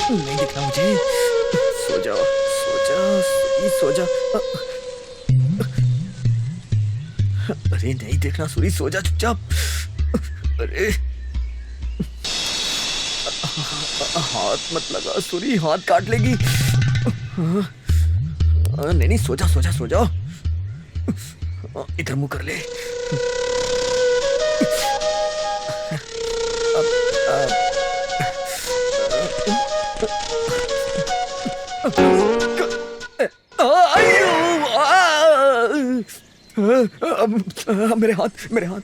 नहीं दिखना मुझे। सो जा, सो जा, सो जा। अरे नहीं देखना सूरी, सो जा चुपचाप। अरे हाथ मत लगा सूरी, हाथ काट लेगी। नहीं नहीं, सो जा सो जा सो जा। इधर मुंह कर ले। मेरे हाथ, मेरे हाथ।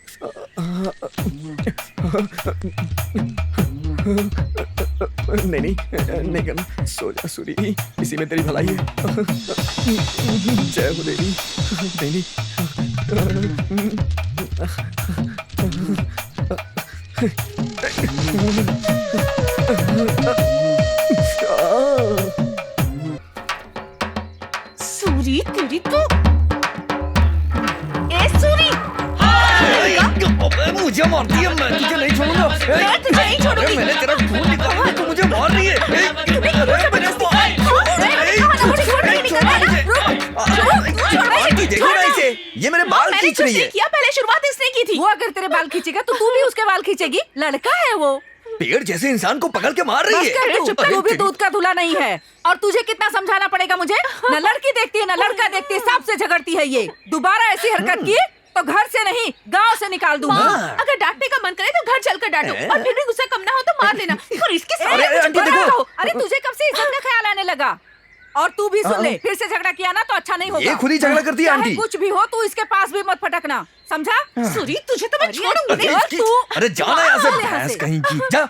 नहीं नहीं नहीं करना, सो जा सूरी, इसी में तेरी भलाई है। जय हो देवी। नहीं सूरी तेरी तो, ए सूरी मुझे मारती है, मैं तुझे नहीं छोड़ूंगा। मैं तुझे नहीं छोड़ूंगी। मैंने तेरा खून निकाला, तू मुझे मार रही है। देखो ना इसे, ये मेरे बाल खींच रही है। किया, पहले शुरुआत इसने की थी। वो अगर तेरे बाल खींचेगा तो तू भी उसके बाल खींचेगी। लड़का है वो, पेड़ जैसे इंसान को पकड़ के मार रही है। तू भी दूध का दूल्हा नहीं है। और तुझे कितना समझाना पड़ेगा मुझे? न लड़की देखती है न लड़का देखती है, सबसे झगड़ती है ये। दोबारा ऐसी हरकत की तो घर से नहीं गांव से निकाल दूंगा। अगर डांटने का मन करे तो घर चलकर डांटो, और फिर भी गुस्सा कम ना हो तो मार लेना। और इसके साथ आंटी देखो। अरे तुझे कब से इज्जत का ख्याल आने लगा? और तू भी सुन ले, फिर से झगड़ा किया ना तो अच्छा नहीं होगा। ये खुद ही झगड़ा करती है आंटी। कुछ भी हो तू इसके पास भी मत फटकना, समझा? सूरी तुझे तो मैं छोड़ूंगी नहीं। और तू अरे जाना यहाँ से, भैंस कहीं की, जा।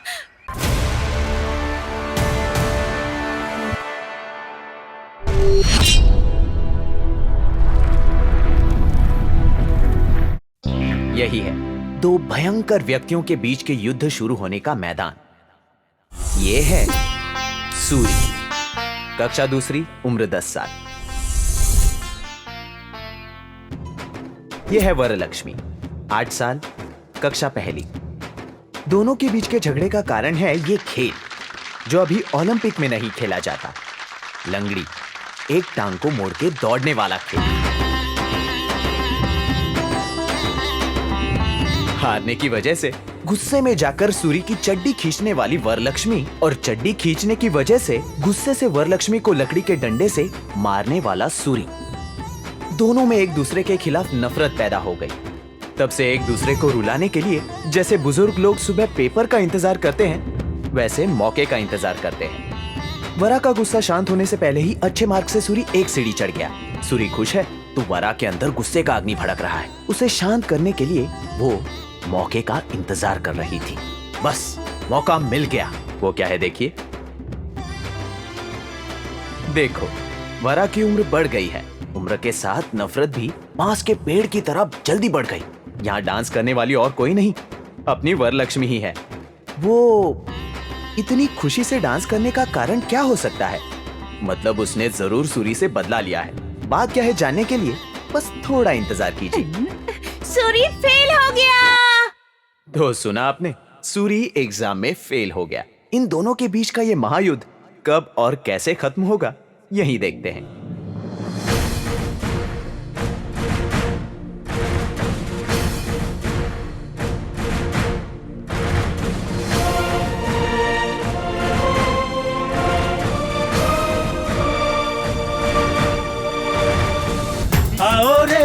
यही है दो भयंकर व्यक्तियों के बीच के युद्ध शुरू होने का मैदान। ये है सूरी, कक्षा दूसरी, उम्र 10 साल। यह है वरलक्ष्मी, 8 साल, कक्षा पहली। दोनों के बीच के झगड़े का कारण है ये खेल, जो अभी ओलंपिक में नहीं खेला जाता। लंगड़ी, एक टांग को मोड़ के दौड़ने वाला खेल। हारने की वजह से गुस्से में जाकर सूरी की चड्डी खींचने वाली वरलक्ष्मी, और चड्डी खींचने की वजह से गुस्से से वरलक्ष्मी को लकड़ी के डंडे से मारने वाला सूरी। दोनों में एक दूसरे के खिलाफ नफरत पैदा हो गई। तब से एक दूसरे को रुलाने के लिए जैसे बुजुर्ग लोग सुबह पेपर का इंतजार करते हैं, वैसे मौके का इंतजार करते हैं। वरा का गुस्सा शांत होने से पहले ही अच्छे मार्क से सूरी एक सीढ़ी चढ़ गया। सूरी खुश है तो वरा के अंदर गुस्से का अग्नि भड़क रहा है। उसे शांत करने के लिए वो मौके का इंतजार कर रही थी। बस मौका मिल गया। वो क्या है देखिए। देखो, वरा की उम्र बढ़ गई है। उम्र के साथ नफरत भी बांस के पेड़ की तरह जल्दी बढ़ गई। यहाँ डांस करने वाली और कोई नहीं, अपनी वरलक्ष्मी ही है। वो इतनी खुशी से डांस करने का कारण क्या हो सकता है? मतलब उसने जरूर सूरी से बदला लिया है। बात क्या है जानने के लिए बस थोड़ा इंतजार कीजिए। सूरी फेल हो गया। तो सुना आपने, सूरी एग्जाम में फेल हो गया। इन दोनों के बीच का ये महायुद्ध कब और कैसे खत्म होगा, यही देखते हैं। आओ रे,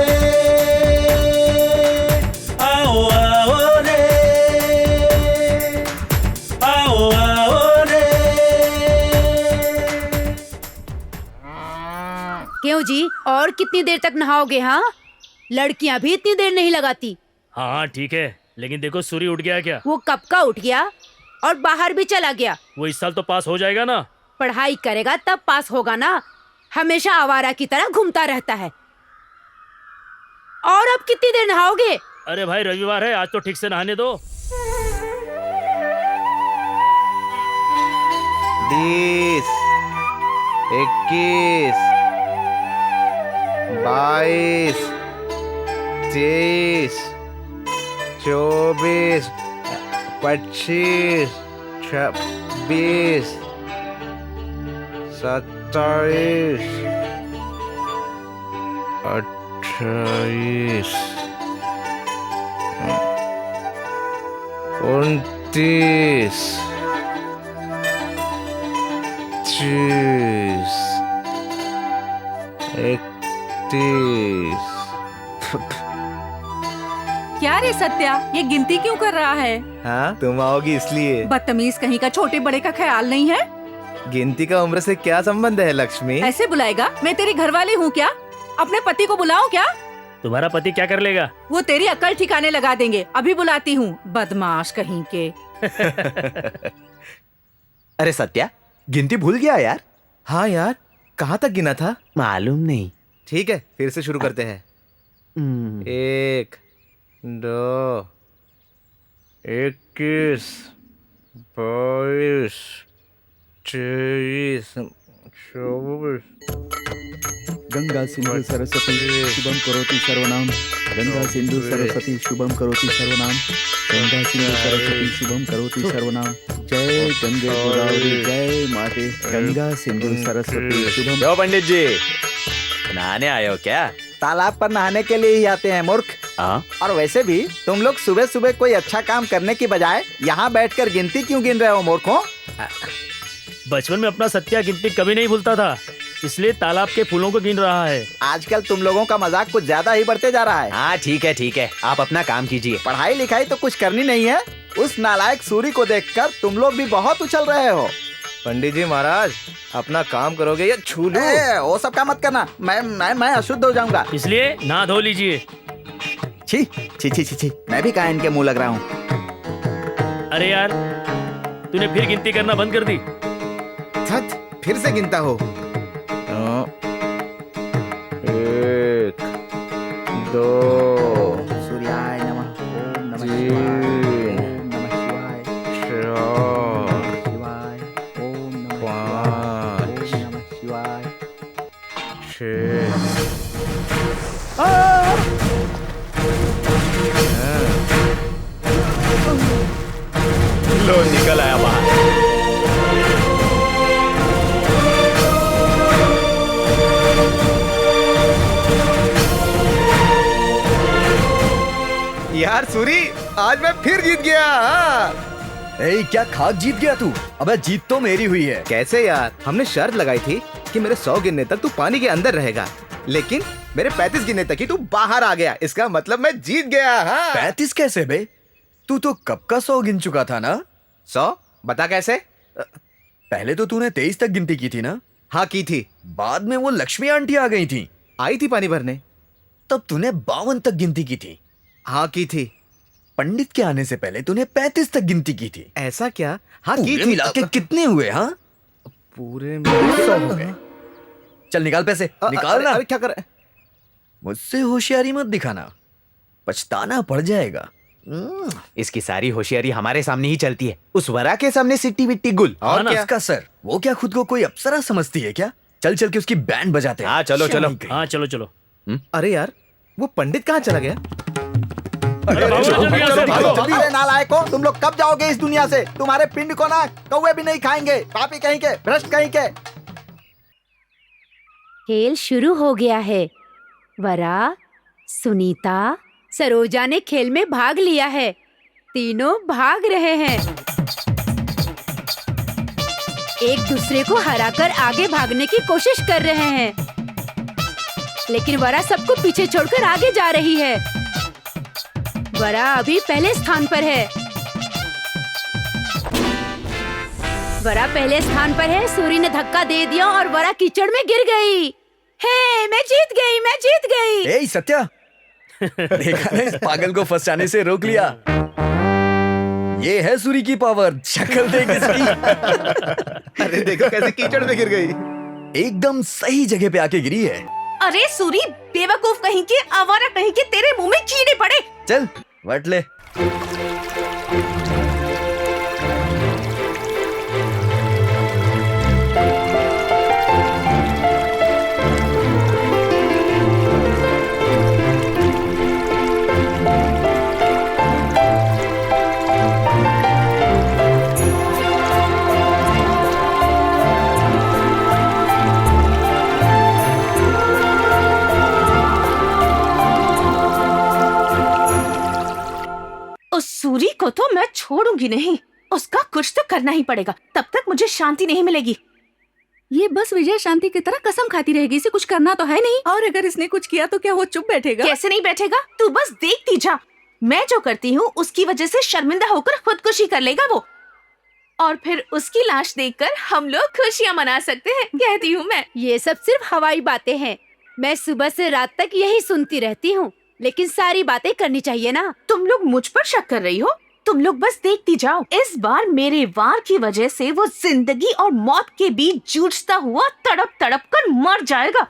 आओ आओ रे, आओ आओ रे। क्यों जी, और कितनी देर तक नहाओगे? हाँ, लड़कियां भी इतनी देर नहीं लगाती। हाँ हाँ ठीक है, लेकिन देखो सूरी उठ गया क्या? वो कब का उठ गया और बाहर भी चला गया। वो इस साल तो पास हो जाएगा ना। पढ़ाई करेगा तब पास होगा ना, हमेशा आवारा की तरह घूमता रहता है। और अब कितनी देर नहाओगे? अरे भाई रविवार है, आज तो ठीक से नहाने दो। दिस 21, 22, 23, 24, 25, 26, 27, 28, 29, 30, 31। क्या रे सत्या, ये गिनती क्यों कर रहा है? हाँ, तुम आओगी इसलिए। बदतमीज कहीं का, छोटे बड़े का ख्याल नहीं है। गिनती का उम्र से क्या संबंध है लक्ष्मी? ऐसे बुलाएगा? मैं तेरी घरवाली हूँ क्या? अपने पति को बुलाओ क्या? तुम्हारा पति क्या कर लेगा? वो तेरी अक्ल ठिकाने लगा देंगे। अभी बुलाती हूँ, बदमाश कहीं के। अरे सत्या, गिनती भूल गया यार? हाँ यार, कहाँ तक गिना था? मालूम नहीं। ठीक है, फिर से शुरू करते हैं। 1, 2, 21, 22, 23, 24। गंगा सिंधु सरस्वती शुभम करोति सर्वनाम। गंगा सिंधु सरस्वती शुभम करोति सर्वनाम। गंगा सिंधु सरस्वती शुभम करोति सर्वनाम। जय गंगे गोदावरी जय माते। गंगा सिंधु सरस्वती शुभम। क्यों पंडित जी, नहाने आए हो क्या? तालाब पर नहाने के लिए ही आते हैं मूर्ख। हाँ? और वैसे भी तुम लोग सुबह सुबह कोई अच्छा काम करने की बजाय यहाँ बैठकर गिनती क्यों गिन रहे हो मूर्खों? बचपन में अपना सत्या गिनती कभी नहीं भूलता था, इसलिए तालाब के फूलों को गिन रहा है। आजकल तुम लोगों का मजाक कुछ ज्यादा ही बढ़ते जा रहा है। हाँ ठीक है, आप अपना काम कीजिए। पढ़ाई लिखाई तो कुछ करनी नहीं है। उस नालायक सूरी को देखकर तुम लोग भी बहुत उछल रहे हो। पंडित जी महाराज, अपना काम करोगे या छू लूं? वो सब काम मत करना, मैं अशुद्ध हो जाऊंगा। इसलिए नहा धो लीजिए। छी छी छी छी छी, मैं भी कायन के मुंह लग रहा हूँ। अरे यार, तूने फिर गिनती करना बंद कर दी। थत, फिर से गिनता हो। 1, 2, सूर्याय नमः। ओम नमः 3, शिवाय। ओम नमः शिवाय। 4, शिवाय। ओम नमः 5, शिवाय। ओम नमः शिवाय। 6। लो निकल आया बाहर। यार सूरी, आज मैं फिर जीत गया। हाँ। क्या खाक जीत गया तू? अबे जीत तो मेरी हुई है। कैसे यार? हमने शर्त लगाई थी कि मेरे 100 गिनने तक तू पानी के अंदर रहेगा, लेकिन मेरे 35 गिनने तक ही तू बाहर आ गया। इसका मतलब मैं जीत गया। हाँ। 35 कैसे बे? तू तो कब का 100 गिन चुका था ना? 100? बता कैसे? पहले तो तूने 23 तक गिनती की थी ना? हाँ की थी। बाद में वो लक्ष्मी आंटी आ गई थी। आई थी पानी भरने। तब तूने 52 तक गिनती की थी। हाँ की थी। पंडित के आने से पहले तूने 35 तक गिनती की थी। ऐसा क्या? हाँ की पूरे थी। मिला के कितने हुए? हाँ, पूरे में 100 हो गए। चल निकाल पैसे, निकाल ना। अरे क्या कर? मुझसे होशियारी मत दिखाना, पछताना पड़ जाएगा। इसकी सारी होशियारी हमारे सामने ही चलती है, उस वरा के सामने सिट्टी बिट्टी गुल। और क्या? इसका सर, वो क्या खुद को कोई अप्सरा समझती है क्या? चल चल के उसकी बैंड बजाते हैं। हाँ चलो चलो। हाँ चलो चलो। अरे यार, वो पंडित कहाँ चला गया? अरे भागो, जल्दी यहाँ से भागो। अरे नालायकों, तुम लोग कब जाओगे इस दुनिया से? तुम्हारे पिंड को ना कौवे भी नहीं खाएंगे। पापी कहीं के, भ्रष्ट कहीं के। खेल शुरू हो गया है। वरा, सुनीता, सरोजा ने खेल में भाग लिया है। तीनों भाग रहे हैं। एक दूसरे को हराकर आगे भागने की कोशिश कर रहे हैं, लेकिन वरा सबको पीछे छोड़कर आगे जा रही है। वरा अभी पहले स्थान पर है। वरा पहले स्थान पर है। सूरी ने धक्का दे दिया और वरा कीचड़ में गिर गई। हे, मैं जीत गई, मैं जीत गई। ए सत्या, देखा ना, इस पागल को फंसाने से रोक लिया। ये है सूरी की पावर। शक्ल देख इसकी। अरे देखो कैसे कीचड़ में गिर गई। एकदम सही जगह पे आके गिरी है। अरे सूरी, बेवकूफ कहीं के, आवारा कहीं के, तेरे मुंह में कीड़े पड़े। चल वट ले। उसको तो मैं छोड़ूंगी नहीं। उसका कुछ तो करना ही पड़ेगा, तब तक मुझे शांति नहीं मिलेगी। ये बस विजय शांति की तरह कसम खाती रहेगी, इसे कुछ करना तो है नहीं। और अगर इसने कुछ किया तो क्या वो चुप बैठेगा? कैसे नहीं बैठेगा? तू बस देखती जा। मैं जो करती हूँ उसकी वजह से शर्मिंदा होकर खुदकुशी कर लेगा वो, और फिर उसकी लाश देखकर हम लोग खुशियाँ मना सकते हैं, कहती हूँ मैं। ये सब सिर्फ हवाई बातें हैं। मैं सुबह से रात तक यही सुनती रहती हूँ, लेकिन सारी बातें करनी चाहिए ना। तुम लोग मुझ पर शक कर रही हो? तुम लोग बस देखती जाओ। इस बार मेरे वार की वजह से वो जिंदगी और मौत के बीच जूझता हुआ तड़प तड़प कर मर जाएगा।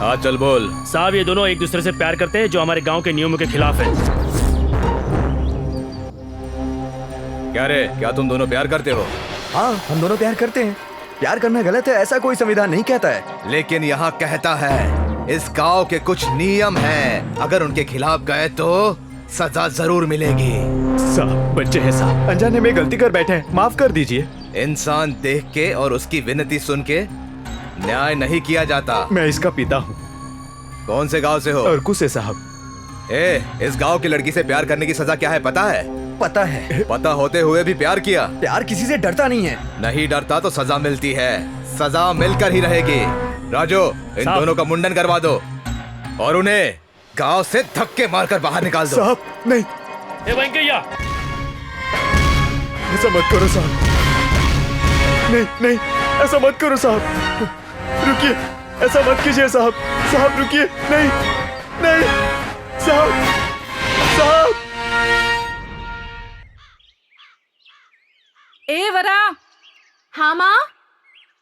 हाँ चल बोल। साहब ये दोनों एक दूसरे से प्यार करते हैं, जो हमारे गांव के नियमों के खिलाफ है। क्या रे, क्या तुम दोनों प्यार करते हो? हाँ, हम दोनों प्यार करते हैं। प्यार करना गलत है ऐसा कोई संविधान नहीं कहता है। लेकिन यहाँ कहता है इस गांव के कुछ नियम हैं, अगर उनके खिलाफ गए तो सजा जरूर मिलेगी। साहब बच्चे हैं साहब, अनजाने में गलती कर बैठे हैं, माफ कर दीजिए। इंसान देख के और उसकी विनती सुन के न्याय नहीं किया जाता। मैं इसका पिता हूँ। कौन से गांव से हो? अर्कू से साहब। इस गांव की लड़की से प्यार करने की सजा क्या है पता है? पता है। पता होते हुए भी प्यार किया? प्यार किसी से डरता नहीं है। नहीं डरता तो सजा मिलती है, सजा मिलकर ही रहेगी। राजू, इन साहब। दोनों का मुंडन करवा दो और उन्हें गांव से धक्के मारकर बाहर निकाल दो। साहब नहीं, ए वेंकैया, ऐसा मत करो साहब। नहीं नहीं, ऐसा मत करो साहब। रुकिए, ऐसा मत कीजिए साहब। साहब रुकिए, नहीं नहीं साहब, साहब। ए वरा, हाँ माँ,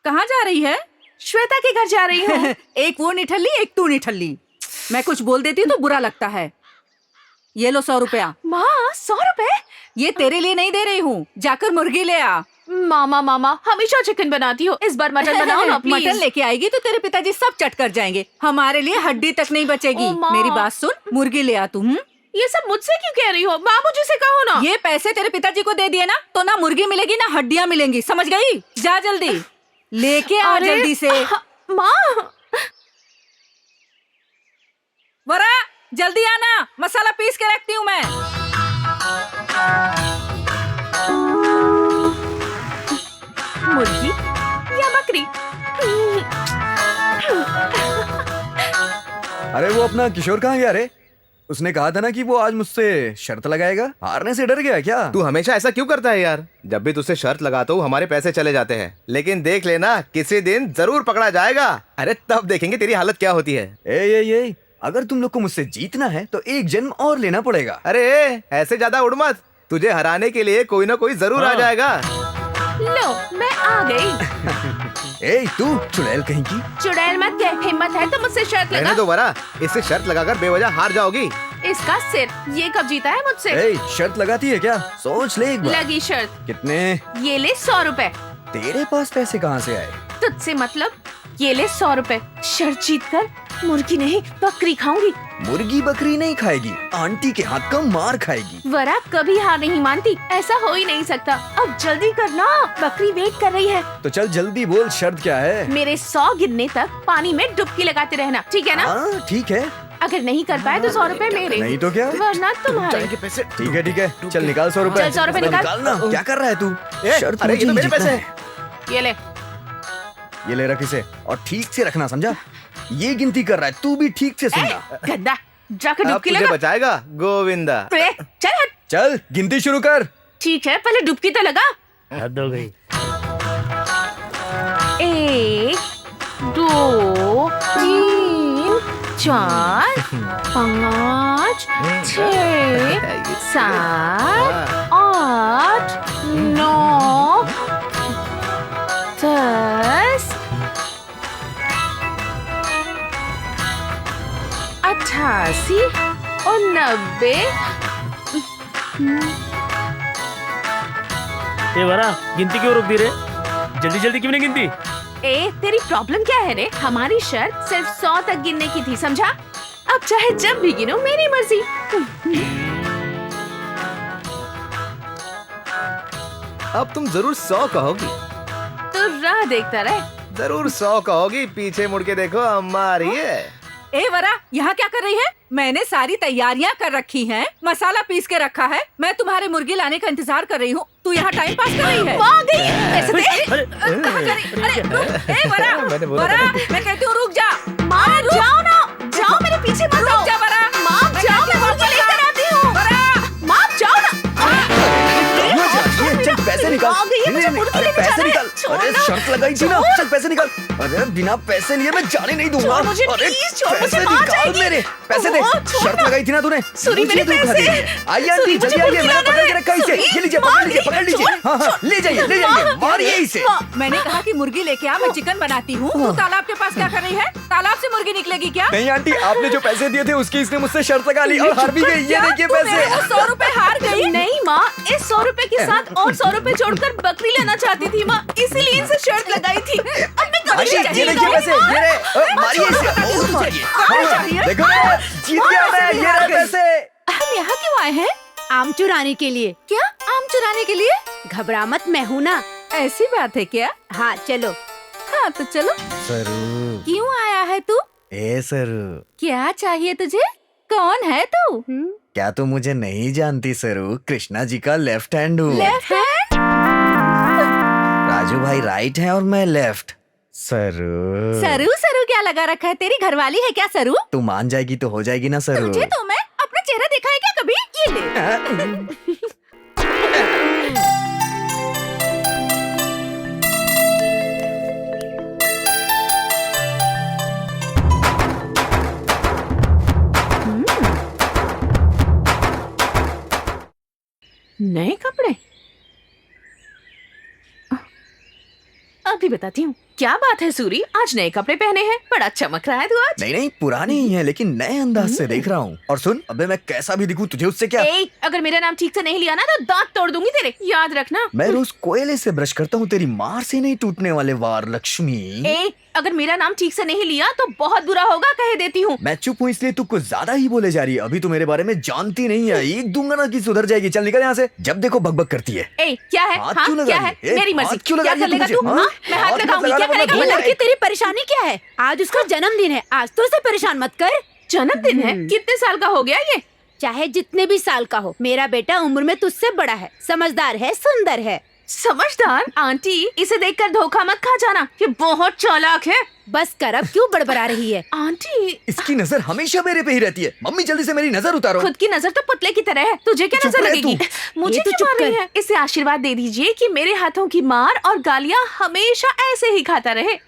कहाँ जा रही है? श्वेता के घर जा रही हूँ। एक वो निठल्ली, एक तू निठल्ली। मैं कुछ बोल देती हूँ तो बुरा लगता है। ये लो 100 रुपया। माँ 100 रुपए? ये तेरे लिए नहीं दे रही हूँ, जाकर मुर्गी ले आ। मामा हमेशा चिकन बनाती हो, इस बार मटन बनाओ ना प्लीज। मटन लेके आएगी तो तेरे पिताजी सब चट कर जाएंगे, हमारे लिए हड्डी तक नहीं बचेगी। ओ माँ। मेरी बात सुन, मुर्गी ले आ तुम। ये सब मुझसे क्यों कह रही हो? बाबूजी से कहो ना। ये पैसे तेरे पिताजी को दे दिए ना, तो ना मुर्गी मिलेगी ना हड्डियाँ मिलेंगी, समझ गई? जा जल्दी लेके आ, अरे, जल्दी से। माँ, वरा जल्दी आना, मसाला पीस के रखती हूँ मैं। मुर्गी या बकरी? अरे वो अपना किशोर कहाँ गया रे? उसने कहा था ना कि वो आज मुझसे शर्त लगाएगा। हारने से डर गया क्या? तू हमेशा ऐसा क्यों करता है यार? जब भी तुझसे शर्त लगाता हूँ हमारे पैसे चले जाते हैं, लेकिन देख लेना किसी दिन जरूर पकड़ा जाएगा। अरे तब देखेंगे तेरी हालत क्या होती है। ए, अगर तुम लोग को मुझसे जीतना है तो एक जन्म और लेना पड़ेगा। अरे ऐसे ज्यादा उड़ मत, तुझे हराने के लिए कोई ना कोई जरूर आ जाएगा। लो मैं आ गई। ए तू चुड़ैल कहीं की। चुड़ैल मत कह, हिम्मत है तो मुझसे शर्त रहने लगा। दो वरा, इससे शर्त लगाकर बेवजह हार जाओगी। इसका सिर, ये कब जीता है मुझसे? ए शर्त लगाती है क्या? सोच ले एक बार। लगी शर्त। कितने? ये ले 100 रुपए। तेरे पास पैसे कहाँ से आए? तुझसे मतलब? ये ले 100 रुपए। शर्त जीत कर मुर्गी नहीं बकरी खाऊंगी। मुर्गी बकरी नहीं खाएगी, आंटी के हाथ का मार खाएगी। वरा कभी हार नहीं मानती, ऐसा हो ही नहीं सकता। अब जल्दी करना, बकरी वेट कर रही है। तो चल जल्दी बोल, शर्त क्या है? मेरे 100 गिनने तक पानी में डुबकी लगाते रहना, ठीक है ना? हाँ ठीक है। अगर नहीं कर पाए तो 100 रुपए मेरे, नहीं तो क्या? वरना तुम्हारे। ठीक है, चल निकाल 100 रुपए। चल 100 रुपए निकाल। निकालना। क्या कर रहा है तू? शर्त अरे ये तो मुझे मेरे जीतना पैसे है। हैं। ये ले। ये ले रख इसे और ठीक से रखना, समझा? ये गिनती कर रहा है, तू भी ठीक से सुनना। गंदा, जाकर अब डुबकी तुझे लगा। बचाएगा गोविंदा। चल हट। चल गिनती शुरू कर। ठीक है, पहले डुबकी तो लगा। हद हो गई। 1 2 3 4 5 6 7 8 9 10 88 और 90। ए वरा, गिनती क्यों रोक दी रे? जल्दी जल्दी क्यों नहीं गिनती? ए तेरी प्रॉब्लम क्या है रे? हमारी शर्त सिर्फ 100 तक गिनने की थी, समझा? अब चाहे जब भी गिनो, मेरी मर्जी। अब तुम जरूर 100 कहोगी। तो राह देखता रहे, जरूर 100 कहोगी, पीछे मुड़ के देखो अम्मा आ रही है। ए वरा, यहाँ क्या कर रही है? मैंने सारी तैयारियाँ कर रखी हैं, मसाला पीस के रखा है, मैं तुम्हारे मुर्गी लाने का इंतजार कर रही हूँ। तू यहाँ टाइम पास कर रही है? आ गई। पैसे दे। कहाँ जा रही? अरे रुक, ए वरा, मैंने बोला वरा, मैं कहती हूँ रुक जा। माँ जाओ ना, जाओ मेरे पीछे मत रुक आओ। जा वरा। माँ जाओ, मैं मुर्गी लेकर आती हूँ। माँ जाओ ना। चल पैसे निकाल। आ गई है, मुझे मुर्गी अरे लेने पैसे जाना है। निकाल। छोड़ अरे ना। शर्त लगाई थी ना, चल पैसे निकाल। अरे बिना पैसे लिए मैं जाने नहीं दूंगा। छोड़ मुझे, अरे प्लीज, छोड़ मुझे, पैसे माँ निकाल जाएगी। मेरे, पैसे दे। ओह, छोड़ शर्त ना। लगाई थी ना तूने। सूरी, मेरे मुझे धोखा पैसे। दे। आइए सूरी, आंटी, मुझे जल्दी आइए, मुर्गी मैंने लाना पकड़ के है। रखा है इसे। सूरी, ये लीजिए, माँ, पकड़ लीजिए, पकड़ छोड़, लीजिए। हाँ हाँ, ले जाइए, ले जाइए, मारिए इसे। मैंने कहा कि मुर्गी लेके आ, मैं चिकन बनाती हूँ। तू तालाब के पास क्या कर रही है? तालाब से मुर्गी निकलेगी क्या? नहीं आंटी, आपने जो पैसे दिए थे उसकी इसने मुझसे शर्त लगा ली और हार भी गई। ये क्या? देखिए तू मेरे पैसे। वो 100 रुपए हार गई? नहीं माँ, इस 100 रुपए के साथ और 100 रुपए जोड़कर बकरी लेना चाहती थी माँ, इसीलिए इनसे शर्त लगाई थी। अब मैं कभी आंटी, नहीं ये देखिए पैसे, ये रहे। मारिए इसे, बहुत मारिए। हाँ, देखो मैं जीत गया मैं, ये रहे पैसे। हम यहाँ क्यों आए हैं? आम चुराने के लिए। क्या? आम चुराने के लिए? घबरा मत, मैं हूँ ना। ऐसी बात है क्या? हाँ चलो। हाँ तो चलो। सरू, क्यों आया है तू? ए सरू, क्या चाहिए तुझे? कौन है तू? क्या तू मुझे नहीं जानती सरू? कृष्णा जी का लेफ्ट हैंड हूँ। Left hand? राजू भाई राइट है और मैं लेफ्ट। सरू, सरू सरू क्या लगा रखा है? तेरी घरवाली है क्या सरू? तू मान जाएगी तो हो जाएगी ना सरू। तुझे तो मैं अपना चेहरा देखा है क्या कभी? ये ले। नए कपड़े? अभी बताती हूँ। क्या बात है सूरी, आज नए कपड़े पहने हैं, बड़ा चमक रहा है तू आज। नहीं नहीं, पुराने ही हैं लेकिन नए अंदाज से देख रहा हूँ। और सुन, अबे मैं कैसा भी दिखूं तुझे उससे क्या? ए, अगर मेरा नाम ठीक से नहीं लिया ना तो दांत तोड़ दूंगी तेरे, याद रखना। मैं रोज कोयले से ब्रश करता हूँ, तेरी मार से नहीं टूटने वाले वार लक्ष्मी। ए, अगर मेरा नाम ठीक से नहीं लिया तो बहुत बुरा होगा, कह देती हूँ। मैं चुप हूँ इसलिए तू कुछ ज्यादा ही बोले जा रही है। अभी तू मेरे बारे में जानती नहीं है, एक दूंगा ना कि सुधर जाएगी। चल निकल यहाँ से, जब देखो बकबक करती है। ए, क्या है? हाथ हाँ, क्यों लगा क्या रही है? है? मेरी हाथ मर्जी। क्यों लगा क्या रही है कर लेगा तू तू? मुझे? हाँ, हाँ? मैं हाथ हाथ लगाऊंगी, मत क्या लगा, करेगा? वरना वो लड़की, तेरी परेशानी क्या है? आज उसका जन्मदिन है, आज तो उसे परेशान मत कर। जन्मदिन है? कितने साल का हो गया ये? चाहे जितने भी साल का हो, मेरा बेटा उम्र में तुझसे बड़ा है, समझदार है, सुंदर है। समझदार? आंटी, इसे देखकर धोखा मत खा जाना, ये बहुत चालाक है। बस कर, अब क्यों बड़बड़ा रही है? आंटी, इसकी नजर हमेशा मेरे पे ही रहती है। मम्मी जल्दी से मेरी नजर उतारो। खुद की नजर तो पुतले की तरह है, तुझे क्या चुप नजर रह लगेगी? मुझे ये तो क्यों चुप मार रही कर। है? इसे आशीर्वाद दे दीजिए कि मेरे हाथों की मार और गालियाँ हमेशा ऐसे ही खाता रहे।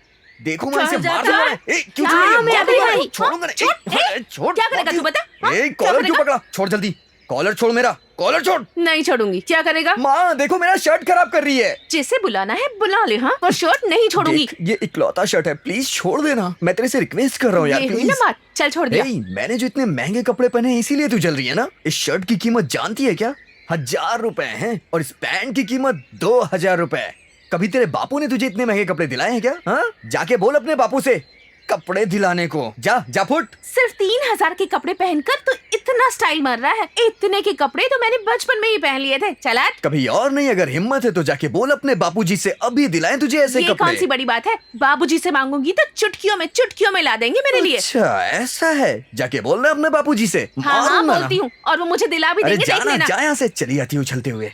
देखो मैं इसे चल मार जा, दूंगा। जा। ए, क्यों हाँ, छोड़ रही है? मैं मार अभी दूंगा। आई। छोड़ूंगा नहीं। ए, छोड़। क्या करेगा तू बता? हाँ? ए, क्या कॉलर क्यों करेगा? पकड़ा? छोड़ जल्दी, कॉलर छोड़ मेरा, कॉलर छोड़। नहीं छोड़ूंगी। क्या करेगा? माँ देखो मेरा शर्ट खराब कर रही है। जिसे बुलाना है बुला ले, हाँ, पर शर्ट नहीं छोड़ूंगी। देख, ये इकलौता शर्ट है, प्लीज छोड़ देना। मैं तेरे से रिक्वेस्ट कर रहा हूँ यार, ये हुई प्लीज। ना बात, चल छोड़ दिया। मैंने जो इतने महंगे कपड़े पहने हैं इसीलिए तू जल रही है ना? इस शर्ट की कीमत जानती है क्या? 1000 रुपए हैं और इस पैंट की कीमत 2000 रुपए। कभी तेरे बापू ने तुझे इतने महंगे कपड़े दिलाए हैं क्या? हाँ, जाके बोल अपने बापू से कपड़े दिलाने को। जा जा फुट। सिर्फ 3000 के कपड़े पहनकर तो इतना स्टाइल मार रहा है। इतने के कपड़े तो मैंने बचपन में ही पहन लिए थे। चला, कभी और नहीं, अगर हिम्मत है तो जाके बोल अपने बापूजी से अभी दिलाएं तुझे ऐसे ये कपड़े। कौन सी बड़ी बात है? बाबूजी से मांगूंगी तो चुटकियों में ला देंगे मेरे लिए। अच्छा ऐसा है, जाके बोल रहे अपने बापूजी से। हाँ हाँ मारूंगा ना। बोलती हूँ, और वो मुझे दिला भी अरे देंगे, देख जाना, लेना। जा यहाँ से, चली आती हूँ उछलते हुए।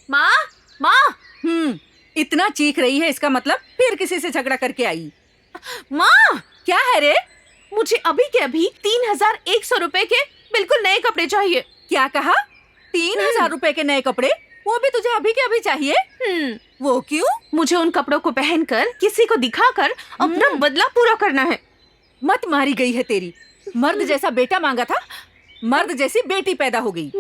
माँ, माँ, इतना चीख रही है, इसका मतलब फिर किसी से झगड़ा करके आई। माँ, क्या है रे? मुझे अभी के अभी 3100 रुपए के बिल्कुल नए कपड़े चाहिए। क्या कहा? 3000 रुपए के नए कपड़े? वो भी तुझे अभी के अभी चाहिए? वो क्यों? मुझे उन कपड़ों को पहनकर किसी को दिखाकर अपना बदला पूरा करना है। मत मारी गई है तेरी। मर्द जैसा बेटा मांगा था, मर्द जैसी बेटी पैदा हो गई।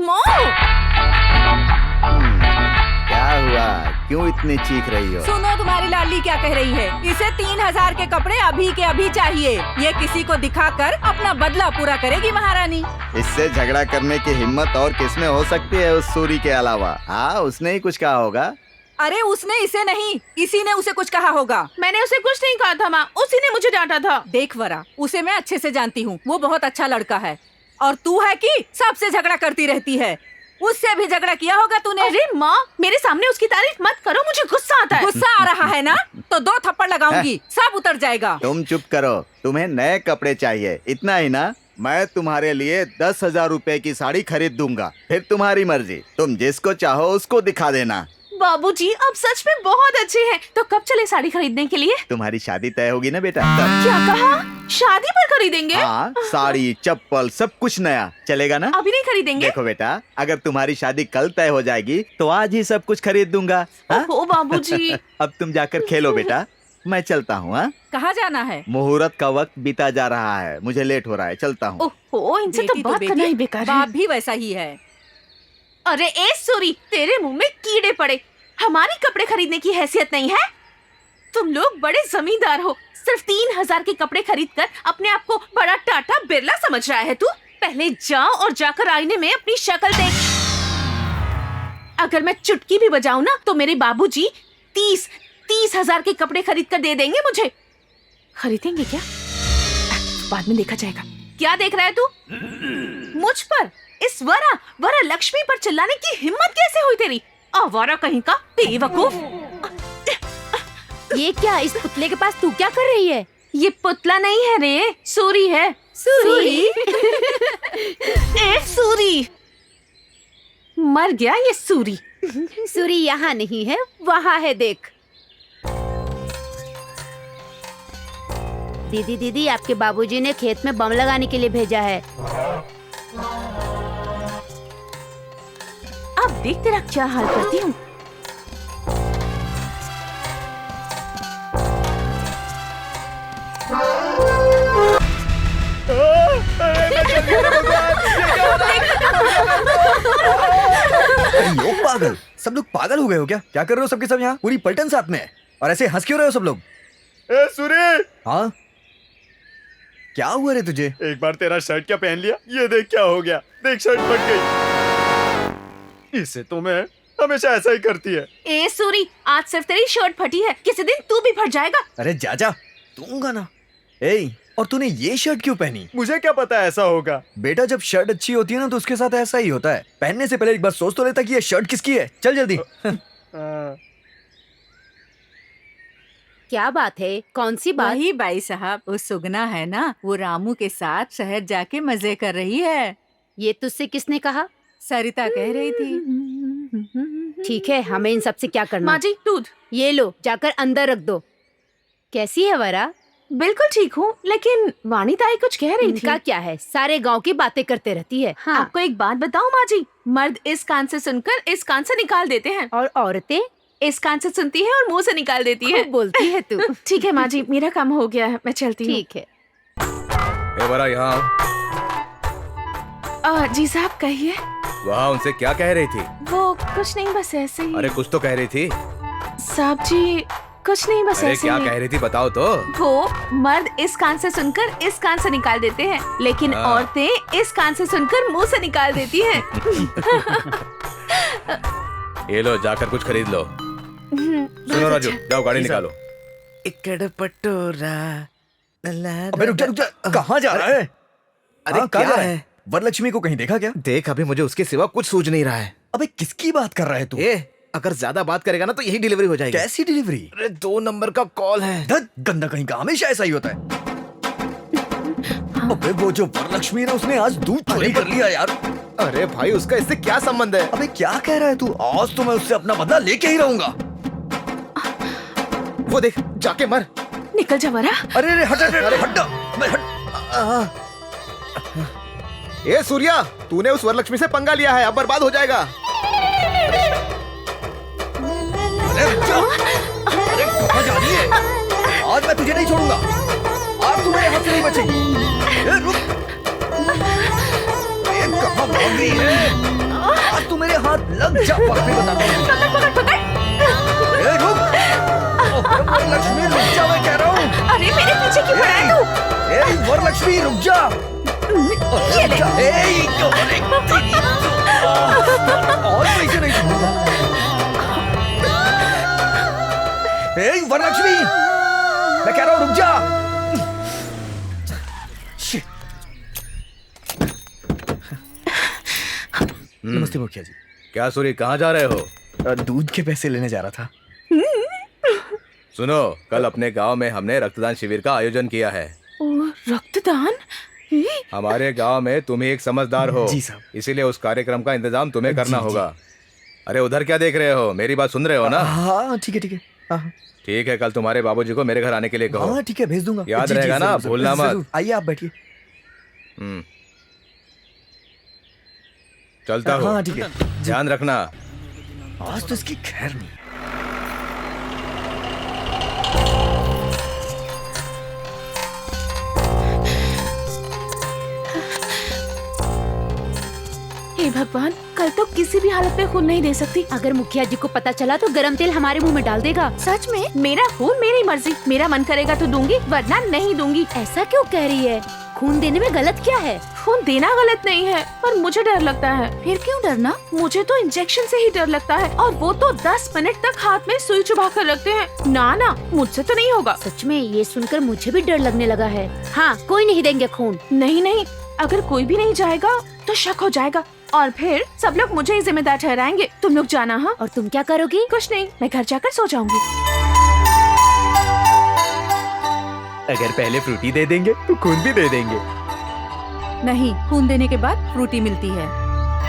क्या हुआ, क्यों इतनी चीख रही हो? सुनो तुम्हारी लाली क्या कह रही है। इसे 3000 के कपड़े अभी के अभी चाहिए। ये किसी को दिखाकर अपना बदला पूरा करेगी महारानी। इससे झगड़ा करने की हिम्मत और किसमें हो सकती है उस सूरी के अलावा? हाँ, उसने ही कुछ कहा होगा। अरे उसने इसे नहीं, इसी ने उसे कुछ कहा होगा। मैंने उसे कुछ नहीं कहा था माँ, उसी ने मुझे डांटा था। देख वरा, उसे मैं अच्छे से जानती हूँ, वो बहुत अच्छा लड़का है। और तू है कि सबसे झगड़ा करती रहती है। उससे भी झगड़ा किया होगा तूने। अरे माँ, मेरे सामने उसकी तारीफ मत करो, मुझे गुस्सा आता है। गुस्सा आ रहा है ना, तो 2 थप्पड़ लगाऊंगी, सब उतर जाएगा। तुम चुप करो, तुम्हें नए कपड़े चाहिए, इतना ही ना। मैं तुम्हारे लिए 10,000 रुपए की साड़ी खरीद दूंगा, फिर तुम्हारी मर्जी, तुम जिसको चाहो उसको दिखा देना। बाबूजी, आप सच में बहुत अच्छे हैं। तो कब चले साड़ी खरीदने के लिए? तुम्हारी शादी तय होगी ना बेटा, तब। क्या कहा? शादी पर खरीदेंगे? हाँ, साड़ी चप्पल सब कुछ नया चलेगा ना। अभी नहीं खरीदेंगे? देखो बेटा, अगर तुम्हारी शादी कल तय हो जाएगी तो आज ही सब कुछ खरीद दूंगा। हाँ? ओहो बाबूजी। अब तुम जाकर खेलो बेटा, मैं चलता हूँ। हाँ, कहाँ जाना है? मुहूर्त का वक्त बीता जा रहा है, मुझे लेट हो रहा है, चलता हूँ। ओहो, इनसे तो बेटी बात बेटी, करना ही बेकार है। बाप भी वैसा ही है। अरे ए सूरी, तेरे मुंह में कीड़े पड़े। हमारी कपड़े खरीदने की हैसियत नहीं है। तुम लोग बड़े जमींदार हो, सिर्फ 3,000 के कपड़े खरीद कर अपने आप को बड़ा टाटा बिरला समझ रहा है तू। पहले जा और जाकर आईने में अपनी शक्ल देख। अगर मैं चुटकी भी बजाऊं ना तो मेरे बाबूजी 30,000 के कपड़े खरीद कर दे देंगे मुझे। खरीदेंगे क्या? बाद में देखा जाएगा। क्या देख रहा है तू? मुझ पर, इस वरा लक्ष्मी पर चिल्लाने की हिम्मत कैसे हुई तेरी? आवारा कहीं का बेवकूफ। ये क्या, इस पुतले के पास तू क्या कर रही है? ये पुतला नहीं है रे, सूरी है। सूरी? ए सूरी, मर गया ये सूरी। सूरी यहाँ नहीं है, वहाँ है, देख। दीदी, आपके बाबूजी ने खेत में बम लगाने के लिए भेजा है। अब देख तेरा क्या हाल करती हूँ। लोग पागल, सब लोग पागल हो गए हो क्या? क्या कर रहे हो सबके सब यहाँ? पूरी पलटन साथ में है और ऐसे हंस क्यों रहे हो सब लोग? ए सूरी, हाँ, क्या हुआ रे तुझे? एक बार तेरा शर्ट क्या पहन लिया, ये देख क्या हो गया। देख शर्ट फट गई। इससे तो मैं हमेशा ऐसा ही करती है। ए सूरी, आज सिर्फ तेरी शर्ट फटी है, किसी दिन तू भी फट जाएगा। अरे जा दूंगा ना। ए, और तूने ये शर्ट क्यों पहनी? मुझे क्या पता ऐसा होगा। बेटा, जब शर्ट अच्छी होती है ना तो उसके साथ ऐसा ही होता है। पहनने से पहले एक बार सोच तो लेता कि ये शर्ट किसकी है। चल जल्दी। क्या बात है? कौन सी बात? वही बाई साहब, वो सुगना है ना, वो रामू के साथ शहर जाके मजे कर रही है। ये तुझसे किसने कहा? सरिता कह रही थी। ठीक है, हमें इन सब से क्या करना? माँ जी, दूध। ये लो, जाकर अंदर रख दो। कैसी है वरा? बिल्कुल ठीक हूँ, लेकिन वाणी ताई कुछ कह रही थी। इनका क्या है, सारे गांव की बातें करते रहती है। हाँ। आपको एक बात बताऊं माँ जी, मर्द इस कान से सुनकर इस कान से निकाल देते हैं, और औरतें इस कान से सुनती है और मुंह से निकाल देती है। खूब बोलती है तू। ठीक है माँ जी, मेरा काम हो गया है, मैं चलती हूँ। ठीक है। ए बड़ा यहाँ, जी साहब कहिए। वहाँ उनसे क्या कह रही थी? वो कुछ नहीं, बस ऐसे ही। अरे कुछ तो कह रही थी। साहब जी कुछ नहीं, बस अरे ऐसे क्या ही। कह रही थी, बताओ तो। वो मर्द इस कान से सुनकर इस कान से निकाल देते हैं, लेकिन हाँ। औरतें इस कान से सुनकर मुंह से निकाल देती हैं। ये लो, जाकर कुछ खरीद लो। सुनो राजू, जाओ गाड़ी निकालो। इकड़ पटोरा। अबे रुक जा, कहाँ जा रहा है? अरे हाँ, कहाँ क्या जा रहा है? वरलक्ष्मी को कहीं देखा क्या? देख, अभी मुझे उसके सिवा कुछ सूझ नहीं रहा है। अबे किसकी बात कर रहा है तू? अगर ज्यादा बात करेगा ना तो यही डिलीवरी हो जाएगी। कैसी डिलीवरी? अरे 2 नंबर का कॉल है। धत, गंदा कहीं का, हमेशा ऐसा ही होता है। अबे वो जो वरलक्ष्मी है ना, उसने आज दूध चोरी कर लिया यार। अरे भाई, उसका इससे क्या संबंध है? अबे क्या कह रहा है तू? आज तो मैं उससे अपना बदला लेके ही रहूंगा। वो देख, जाके मर। निकल जा वरा। अरे हट हट। अबे हट। ए सूर्या, तूने उस वरलक्ष्मी से पंगा लिया है, अब बर्बाद हो जाएगा। अरे रुक जा। अरे कहाँ जा रही है? आज मैं तुझे नहीं छोड़ूंगा। आज तू मेरे हाथ से नहीं बचेगी। ए रुक। ए कहाँ भाग रही है? आज तू मेरे हाथ लग जा, पकड़ बताता हूँ। ए रुक। वरलक्ष्मी रुक जा, मैं कह रहा हूँ। अरे मेरे पीछे क्यों पड़ा है तू? ए वरलक्ष्मी रुक जा। ये ले। और पैसे नहीं छोड़ूंगा। ए वरलक्ष्मी, मैं कह रहा हूँ रुक जा। नमस्ते मुखिया जी। क्या सूरी, कहाँ जा रहे हो? दूध के पैसे लेने जा रहा था। सुनो, कल अपने गांव में हमने रक्तदान शिविर का आयोजन किया है। रक्तदान? हमारे गांव में तुम ही एक समझदार हो। जी साहब। इसीलिए उस कार्यक्रम का इंतजाम तुम्हें करना होगा। अरे उधर क्या देख रहे हो, मेरी बात सुन रहे हो ना? हाँ ठीक है ठीक है। हाँ ठीक है, कल तुम्हारे बाबूजी को मेरे घर आने के लिए कहो। हाँ ठीक है, भेज दूंगा। याद जी, जी, रहेगा ना, जरूर, जरूर, भूलना मत। जरूर। आइए आप बैठिए। चलता हूँ। हाँ ठीक है। ध्यान रखना। आज तो इसकी खैर नहीं। हे भगवान, कल तो किसी भी हालत में खून नहीं दे सकती। अगर मुखिया जी को पता चला तो गरम तेल हमारे मुंह में डाल देगा। सच में? मेरा खून मेरी मर्जी, मेरा मन करेगा तो दूंगी वरना नहीं दूंगी। ऐसा क्यों कह रही है? खून देने में गलत क्या है? खून देना गलत नहीं है, पर मुझे डर लगता है। फिर क्यों डरना? मुझे तो इंजेक्शन से ही डर लगता है, और वो तो 10 मिनट तक हाथ में सुई चुभा कर रखते हैं। ना मुझसे तो नहीं होगा। सच में ये सुनकर मुझे भी डर लगने लगा है। हाँ, कोई नहीं देंगे खून। नहीं, अगर कोई भी नहीं जाएगा तो शक हो जाएगा और फिर सब लोग मुझे ही जिम्मेदार ठहराएंगे। तुम लोग जाना। हाँ। और तुम क्या करोगी? कुछ नहीं, मैं घर जाकर सो जाऊंगी। अगर पहले फ्रूटी दे देंगे तो खून भी दे देंगे। नहीं, खून देने के बाद फ्रूटी मिलती है।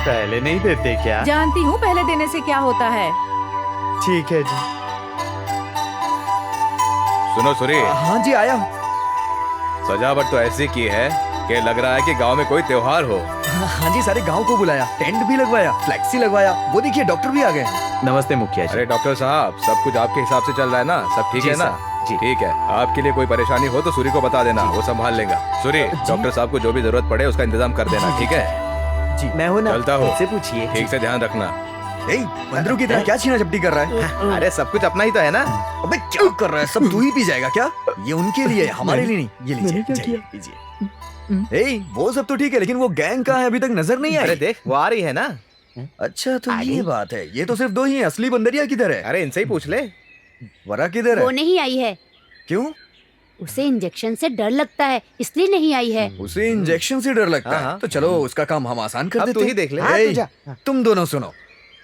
पहले नहीं देते क्या? जानती हूँ पहले देने से क्या होता है। ठीक है जी। सुनो सूरी, हाँ जी आया। सजावट तो ऐसी की है कि लग रहा है कि गांव में कोई त्योहार हो। हाँ जी, सारे गांव को बुलाया, टेंट भी लगवाया, फ्लेक्सी लगवाया। वो देखिए डॉक्टर भी आ गए। नमस्ते मुखिया जी। अरे डॉक्टर साहब, सब कुछ आपके हिसाब से चल रहा है ना? सब ठीक जी है ना? साहब, जी। ठीक है, आपके लिए कोई परेशानी हो तो सूरी को बता देना, वो संभाल लेगा। सूरी, डॉक्टर साहब को जो भी जरूरत पड़े उसका इंतजाम कर देना, ठीक है? जी मैं हूँ ना, चलता हूँ। मुझसे पूछिए। ठीक से ध्यान रखना। बंदरों की तरह क्या छीना झपटी कर रहा है? अरे सब कुछ अपना ही तो है ना। अबे क्या कर रहा है? सब तू ही पी जाएगा क्या? ये उनके लिए है, हमारे लिए नहीं। ये लीजिए, क्या जाइए, लीजिए। वो सब तो ठीक है, लेकिन वो गैंग कहाँ है? अभी तक नजर नहीं अरे आई। देख, वो आ रही है ना। अच्छा तो ये बात है। ये तो सिर्फ दो ही हैं। असली बंदरिया किधर है? अरे इनसे ही पूछ ले। वरा किधर वो है? नहीं आई है। क्यों? उसे इंजेक्शन से डर लगता है, इसलिए नहीं आई है। उसे इंजेक्शन से डर लगता है। तो चलो उसका काम हम आसान कर अब देते तू ही हैं। देख ले। ए, तुम दोनों सुनो,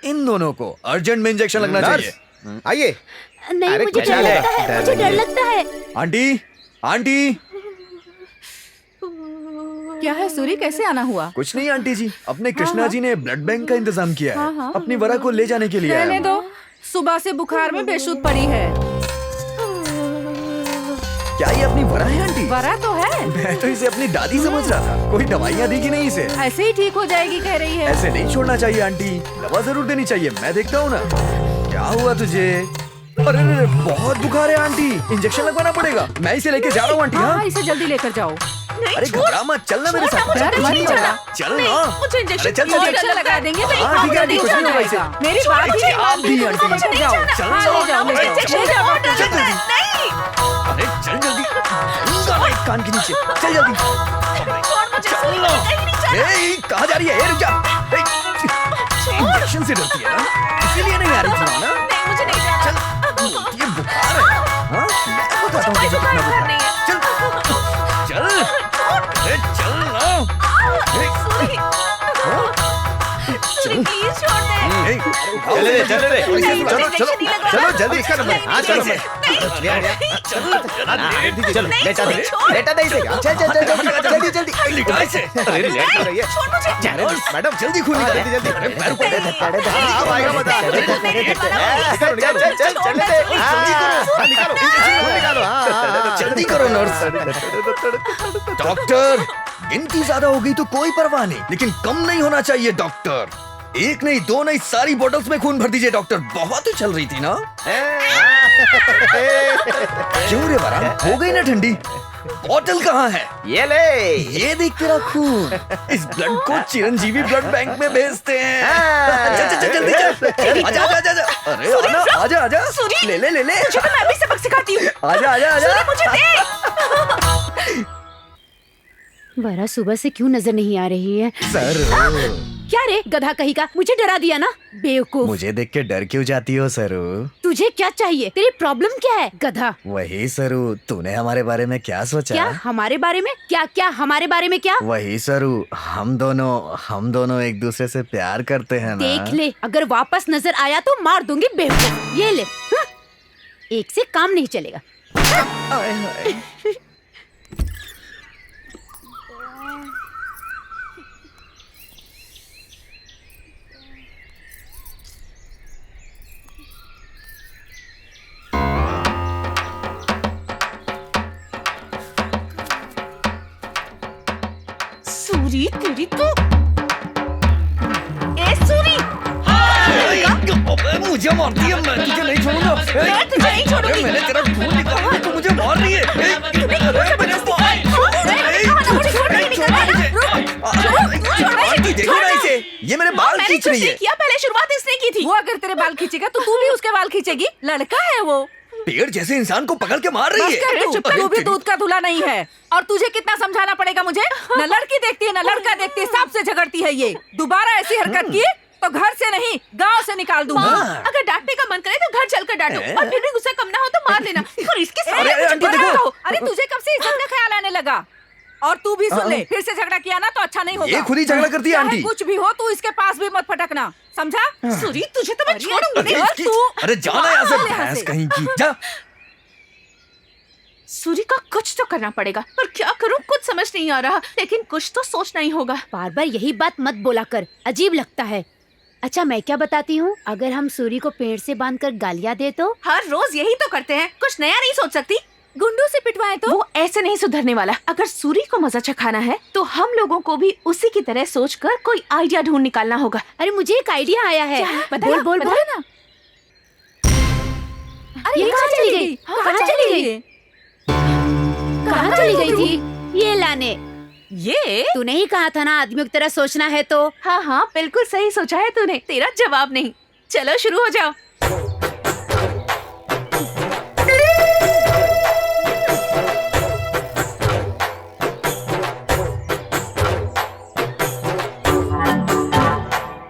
इन दोनों को अर्जेंट में इंजेक्शन लगना चाहिए। आइए। नहीं, अरे मुझे कुछ डर नहीं लगता है, है, डर मुझे नहीं डर है। लगता है। Aunty, aunty. क्या है सूरी, कैसे आना हुआ? कुछ नहीं आंटी जी, अपने कृष्णा जी ने ब्लड बैंक का इंतजाम किया है। हाँ। अपनी वरा को ले जाने के लिए रहने आया। दो, सुबह से बुखार में बेसुध पड़ी है। क्या ये अपनी वरा है आंटी? वरा तो है। मैं तो इसे अपनी दादी समझ रहा था। कोई दवाइयाँ दी कि नहीं इसे? ऐसे ही ठीक हो जाएगी कह रही है। ऐसे नहीं छोड़ना चाहिए आंटी, दवा जरूर देनी चाहिए। मैं देखता हूँ ना। क्या हुआ तुझे? अरे बहुत बुखार है आंटी, इंजेक्शन लगवाना पड़ेगा। मैं इसे लेके जा रहा हूँ आंटी। हाँ, हाँ इसे जल्दी लेकर जाओ। अरे घबरा मत, चलना मेरे साथ। मुझे अरे कुछ मत नहीं चलना। होगा। चल नहीं, ना। मुझे इंजेक्शन अरे चल, बहुत चल, डर इंजेक्शन लगा देंगे तो हाँ, ठीक है आंटी, कुछ नहीं होगा इसे। मेरी बात छोड़ो, ही आप भी आंटी। मुझे ले जाओ। चल, हाँ, ले जाओ, ले जाओ। इंजेक्शन ले जाओ, बहुत डर चल लगता है। जल्दी। नहीं, अरे चल जल्दी। लूंगा मैं एक कान के नीचे। चल जल्दी। छोड़ मुझे, सूरी, मुझे कहीं नहीं जाना। ए, कहाँ जा रही है? रुक जा। इंजेक्शन से डरती है ना, इसीलिए नहीं आ रही थी ना। नहीं, मुझे नहीं जाना। चल, ये बुखार है। हाँ, मैं बताता हूँ कोई तुझे बुखार कितना बुखार बुखार नहीं है। है। चल, अरे चल ना। सूरी, सूरी, प्लीज छोड़ दे। चले दे, चले दे। नहीं, चलो, मुझे चलो, इंजेक्शन नहीं लगवाना। चलो जल्दी इसका नंबर। हाँ चलो। नहीं, चलो लेटा दे, लेटा दे इसे। चल चल चल जल्दी जल्दी। लिटा इसे। अरे लेट तो रही है। छोड़ मुझे। मैडम जल्दी खून निकालो। जल्दी जल्दी। अरे पैर ऊपर दे। हाँ, अब आएगा मजा। निकालो निकालो। चल चल चल दे। हाँ, निकालो खून निकालो। हाँ, जल्दी करो नर्स। डॉक्टर, गिनती ज्यादा हो गई तो कोई परवाह नहीं, लेकिन कम नहीं होना चाहिए डॉक्टर। एक नहीं, दो नहीं, सारी बोतल्स में खून भर दीजिए डॉक्टर। बहुत ही चल रही थी ना। क्यों रे वरा, हो गई ना ठंडी? बोतल कहाँ है? ये ले। ये देख तेरा खून। इस ब्लड को चिरंजीवी ब्लड बैंक में भेजते हैं। चल चल चल जल्दी चल। आजा आजा आजा। अरे आना, आजा आजा। ले ले ले ले। तो मैं भी सबक सिखाती हूँ। आजा आजा आजा। सूरी, मुझे दे। वरा सुबह से क्यों नजर नहीं आ रही है? सर, क्या रे गधा कहीं का, मुझे डरा दिया ना बेवकूफ। मुझे देख के डर क्यों जाती हो सरू? तुझे क्या चाहिए, तेरी प्रॉब्लम क्या है गधा? वही सरू, तूने हमारे बारे में क्या सोचा? क्या हमारे बारे में? क्या क्या हमारे बारे में क्या? वही सरू, हम दोनों एक दूसरे से प्यार करते हैं ना। देख ले, अगर वापस नजर आया तो मार दूंगी बेवकूफ। ये ले। हाँ? एक से काम नहीं चलेगा। सूरी तेरी तो ए सूरी मुझे मारती है, मैं तुझे नहीं छोड़ूंगा। मैं तुझे नहीं छोड़ूंगी। मैंने तेरा खून निकाला, तू मुझे मार रही है। देखो ना इसे, ये मेरे बाल मैंने खींच कुछ रही नहीं है। किया, पहले शुरुआत इसने की थी। वो अगर तेरे बाल खींचेगा तो तू भी उसके बाल खींचेगी। लड़का है वो। पेड़ जैसे इंसान को पकड़ के मार रही बस है। कर तू, अरे तू भी तेरी- दूध का धुला नहीं है। और तुझे कितना समझाना पड़ेगा मुझे? न लड़की देखती है न लड़का देखती है, सबसे झगड़ती है ये। दोबारा ऐसी हरकत की तो घर से नहीं गांव से निकाल दूंगा। माँ, अगर डांटने का मन करे तो घर चलकर डांटो, और फिर भी गुस्सा कम ना हो तो मार लेना। और इसके साथ अरे, कुछ आंटी, बड़ा देखो। कहो। अरे तुझे कब से इज्जत का ख्याल आने लगा? और तू भी सुन ले, फिर से झगड़ा किया ना तो अच्छा नहीं होगा। ये खुद ही झगड़ा करती है चाहे आंटी। कुछ भी हो, तू इसके पास भी मत फटकना, समझा? सूरी तुझे तो मैं अरे, छोड़ूंगी नहीं। और तू अरे जाना यहाँ से, चल यहाँ भैंस से। कहीं की। जा। सूरी का कुछ तो करना पड़ेगा, पर क्या करूं कुछ समझ नहीं आ रहा, लेकिन कुछ तो सोचना ही होगा। बार बार यही बात मत बोला कर, अजीब लगता है। अच्छा मैं क्या बताती हूँ, अगर हम सूरी को पेड़ से बांधकर गालियाँ दे तो? हर रोज यही तो करते हैं, कुछ नया नहीं सोच सकती। गुंडों से पिटवाए तो? वो ऐसे नहीं सुधरने वाला। अगर सूरी को मजा चखाना है तो हम लोगों को भी उसी की तरह सोचकर कोई आइडिया ढूंढ निकालना होगा। अरे मुझे एक आइडिया आया है। बोल बोल बोल। ना। ये कहाँ चली गई? कहाँ चली गई? कहाँ चली गई थी? ये लाने। ये तूने ही कहा था ना आदमियों की तरह सोचना है तो। हाँ हाँ बिल्कुल सही सोचा है तूने, तेरा जवाब नहीं। चलो शुरू हो जाओ।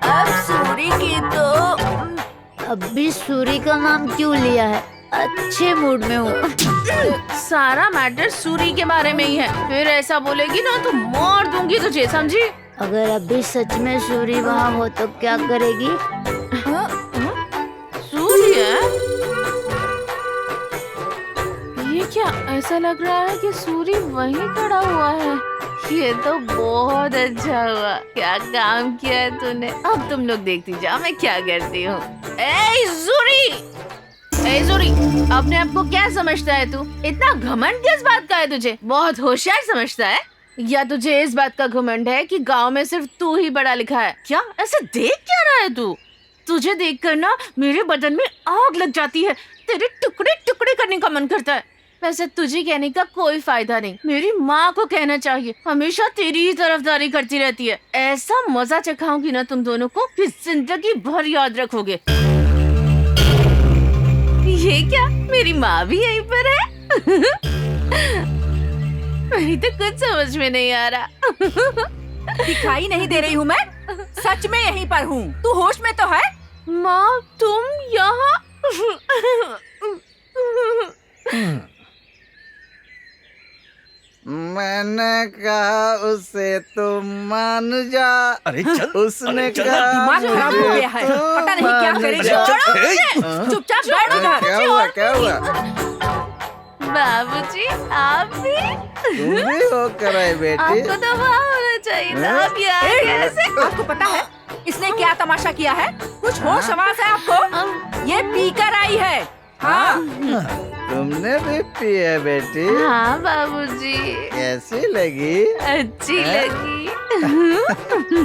अब सूरी की तो अभी सूरी का नाम क्यों लिया है? अच्छे मूड में हूँ। सारा मैटर सूरी के बारे में ही है, फिर ऐसा बोलेगी ना तो मार दूंगी तुझे, समझी? अगर अभी सच में सूरी वहाँ हो तो क्या करेगी? सूरी है? ये क्या ऐसा लग रहा है कि सूरी वहीं खड़ा हुआ है? ये तो बहुत अच्छा हुआ, क्या काम किया है तूने। अब तुम लोग देखती जाओ मैं क्या करती हूँ। ए सूरी, अपने आप को क्या समझता है तू? इतना घमंड किस बात का है तुझे? बहुत होशियार समझता है? या तुझे इस बात का घमंड है कि गांव में सिर्फ तू ही पढ़ा लिखा है? क्या ऐसे देख क्या रहा है तू? तुझे देखकर ना मेरे बदन में आग लग जाती है, तेरे टुकड़े टुकड़े करने का मन करता है। वैसे तुझे कहने का कोई फायदा नहीं, मेरी माँ को कहना चाहिए, हमेशा तेरी ही तरफदारी करती रहती है। ऐसा मजा चखाऊंगी ना तुम दोनों को कि जिंदगी भर याद रखोगे। ये क्या, मेरी माँ भी यहीं पर है? मेरी तो कुछ समझ में नहीं आ रहा। दिखाई नहीं दे रही हूँ मैं? सच में यहीं पर हूँ। तू होश में तो है? माँ तुम यहाँ? मैंने कहा उसे तुम मान जा। अरे चल, उसने अरे चल, कहा दिमाग खराब हो गया है, पता नहीं क्या करेगी। चुपचाप बैठ उधर। क्या हुआ क्या हुआ? बाबूजी आप भी? तुम भी हो कराई बेटी। आपको तो वहाँ होना चाहिए था, आप यहाँ कैसे? आपको पता है इसने क्या तमाशा किया है? कुछ होश हवास है आपको? ये पीकर आई है। हाँ तुमने भी पी है बेटी? हाँ बाबूजी, कैसी लगी अच्छी लगी।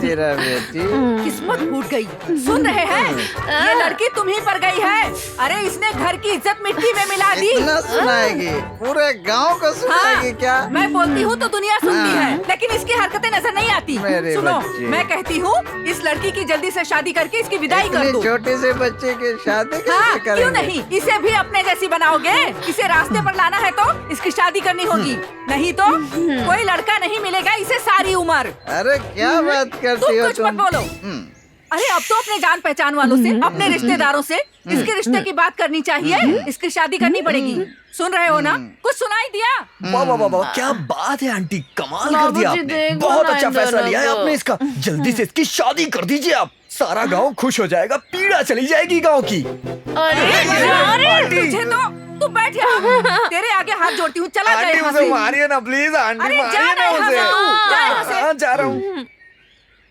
तेरा बेटी? किस्मत फूट गई। सुन रहे हैं? ये लड़की तुम ही पर गई है। अरे इसने घर की इज्जत मिट्टी में मिला दी। इतना सुनाएगी? पूरे गांव को सुनाएगी क्या? मैं बोलती हूँ तो दुनिया सुनती है, लेकिन इसकी हरकतें नजर नहीं आती। मेरे सुनो, बच्चे। मैं कहती हूँ इस लड़की की जल्दी से शादी करके इसकी विदाई कर इतने दो। छोटे से बच्चे की शादी हाँ, कैसे करेंगे? क्यों नहीं? इसे भी अपने जैसी बनाओगे। इसे रास्ते पर लाना है तो इसकी शादी करनी होगी, नहीं तो कोई लड़का नहीं मिलेगा इसे सारी उम्र। अरे क्या बात करती हो कुछ मत तुम? बोलो। अरे अब तो अपने जान पहचान वालों से, अपने रिश्तेदारों से इसके रिश्ते की बात करनी चाहिए, इसकी शादी करनी पड़ेगी। सुन रहे हो ना? कुछ सुनाई दिया? वाह वाह वाह वाह, क्या बात है आंटी, कमाल कर दिया बाबूजी, आपने। देखो बहुत ना अच्छा इन फैसला दोनों लिया है को। आपने इसका। जल्दी से इसकी शादी कर दीजिए आप, सारा गांव खुश हो जाएगा, पीड़ा चली जाएगी गांव की। अरे तुझे तो तू बैठ यहाँ, तेरे आगे हाथ जोड़ती हूँ, चला जाए आंटी यहाँ उसे से। मारिए ना प्लीज, आंटी अरे मारिए जा ना ना यहाँ उसे। से तू, जा यहाँ से। हाँ, जा रहा हूँ।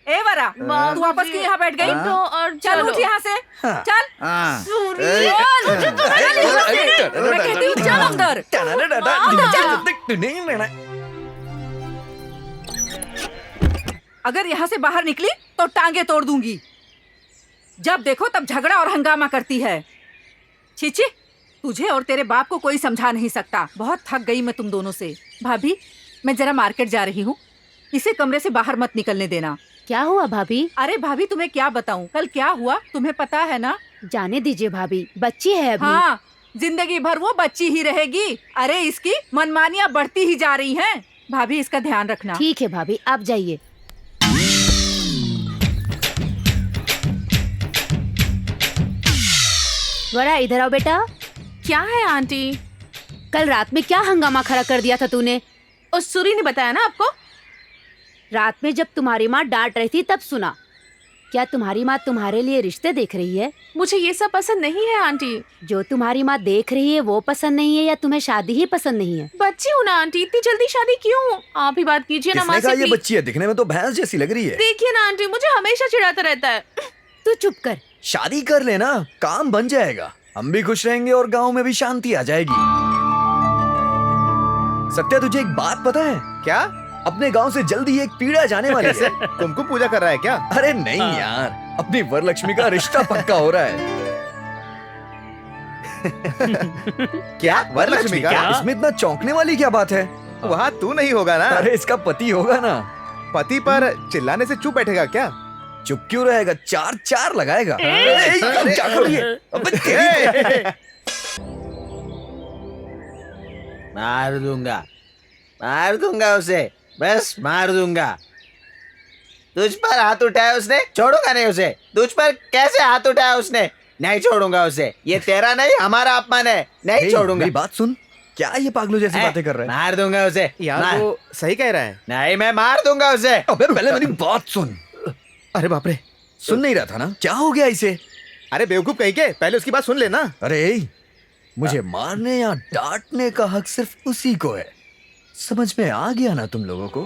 ए वरा, तू वापस क्यों यहाँ बैठ गई? तो और चल उठ यहाँ से, चल। हाँ। सूरी, ए, मुझे तो चल यहाँ से। मैं कहती हूँ चल अंदर। अगर यहाँ से बाहर निकली तो टांगे तोड़ दूंगी। जब देखो तब झगड़ा और हंगामा करती है। छीछी, तुझे और तेरे बाप को कोई समझा नहीं सकता। बहुत थक गई मैं तुम दोनों से। भाभी, मैं जरा मार्केट जा रही हूँ, इसे कमरे से बाहर मत निकलने देना। क्या हुआ भाभी? अरे भाभी, तुम्हें क्या बताऊँ, कल क्या हुआ तुम्हें पता है ना? जाने दीजिए भाभी, बच्ची है अभी। हाँ, जिंदगी भर वो बच्ची ही रहेगी। अरे इसकी मनमानियाँ बढ़ती ही जा रही हैं। भाभी, इसका ध्यान रखना। ठीक है भाभी, आप जाइए। वरा इधर आओ बेटा। क्या है आंटी? कल रात में क्या हंगामा खड़ा कर दिया था तूने? उस सूरी ने बताया ना आपको? रात में जब तुम्हारी माँ डांट रही थी तब सुना। क्या तुम्हारी माँ तुम्हारे लिए रिश्ते देख रही है? मुझे ये सब पसंद नहीं है आंटी। जो तुम्हारी माँ देख रही है वो पसंद नहीं है या तुम्हें शादी ही पसंद नहीं है? बच्ची हूँ ना आंटी, इतनी जल्दी शादी क्यों? आप ही बात कीजिए ना माँ किसने से कहा ये please। बच्ची है? दिखने में तो भैंस जैसी लग रही है। देखिए ना आंटी, मुझे हमेशा चिढ़ाता रहता है। तू चुप कर। शादी कर लेना, काम बन जाएगा, हम भी खुश रहेंगे और गांव में भी शांति आ जाएगी। सत्या, तुझे एक बात पता है? क्या? अपने गांव से जल्दी एक पीड़ा जाने वाली है। कुमकुम पूजा कर रहा है क्या? अरे नहीं यार, अपनी वरलक्ष्मी का रिश्ता पक्का हो रहा है। क्या? वरलक्ष्मी का? क्या? इसमें इतना चौंकने वाली क्या बात है? वहाँ तू नहीं होगा ना? अरे इसका पति होगा ना। पति पर चिल्लाने से चुप बैठेगा क्या? चुप क्यों रहेगा? चार चार लगाएगा। ए, क्या कर रही है? अबे तेरी मार दूंगा उसे, बस मार दूंगा। तुझ पर हाथ उठाया उसने, छोड़ूंगा नहीं उसे। तुझ पर कैसे हाथ उठाया उसने, नहीं छोड़ूंगा उसे। ये तेरा नहीं हमारा अपमान है, नहीं ए, छोड़ूंगा। मेरी बात सुन, क्या ये पागलों जैसी बातें कर रहा है? मार दूंगा उसे। यार मार। वो सही कह रहा है। नहीं, मैं मार दूंगा उसे। अबे पहले मेरी बात सुन। अरे बाप रे, सुन नहीं रहा था ना? क्या हो गया इसे? अरे बेवकूफ कहीं के, पहले उसकी बात सुन लेना। अरे मुझे मारने या डांटने का हक सिर्फ उसी को है। समझ में आ गया ना तुम लोगों को?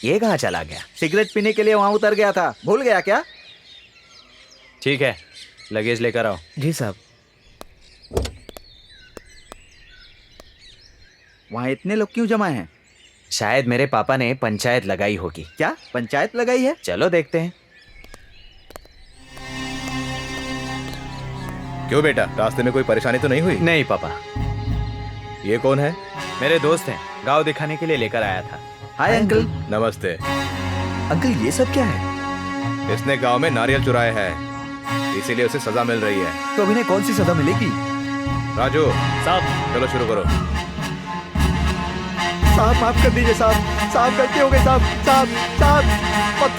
ये कहाँ चला गया? सिगरेट पीने के लिए वहाँ उतर गया था, भूल गया क्या? ठीक है, लगेज लेकर आओ। जी साहब। वहाँ इतने लोग क्यों जमा हैं? शायद मेरे पापा ने पंचायत लगाई होगी। क्या पंचायत लगाई है? चलो देखते हैं। क्यों बेटा, रास्ते में कोई परेशानी तो नहीं हुई? नहीं पापा, ये कौन है? मेरे दोस्त हैं, गांव दिखाने के लिए लेकर आया था। Hi uncle. नमस्ते। अंकल ये सब क्या है? इसने गांव में नारियल चुराया है, इसीलिए उसे सजा मिल रही है। तो अभी इन्हें कौन सी सजा मिलेगी? राजू, साहब, चलो शुरू करो। साहब माफ कर दीजिए साहब, साहब गलती हो गई साहब, साहब साहब मत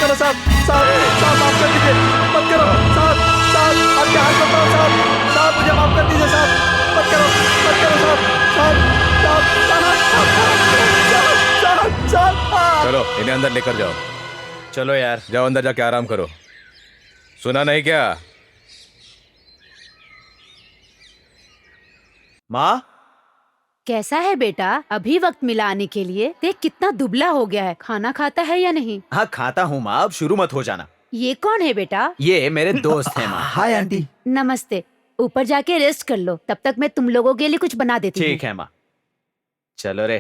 करो साहब, साहब साहब माफ कर दीजिए, मत करो साहब, साहब आपके हाथ में पाओ साहब, साहब मुझे माफ कर दीजिए साहब, मत करो साहब, साहब साहब साहब साहब। चलो इन्हें अंदर लेकर जाओ। चलो यार। जाओ अंदर जाके आराम करो। सुना नहीं क्या? माँ, कैसा है बेटा? अभी वक्त मिला आने के लिए। देख कितना दुबला हो गया है। खाना खाता है या नहीं? हाँ खाता हूँ माँ, अब शुरू मत हो जाना। ये कौन है बेटा? ये मेरे दोस्त हैं माँ। Hi aunty. नमस्ते। ऊपर जाके रेस्ट कर लो, तब तक मैं तुम लोगों के लिए कुछ बना देती हूँ। ठीक है माँ। चलो रे।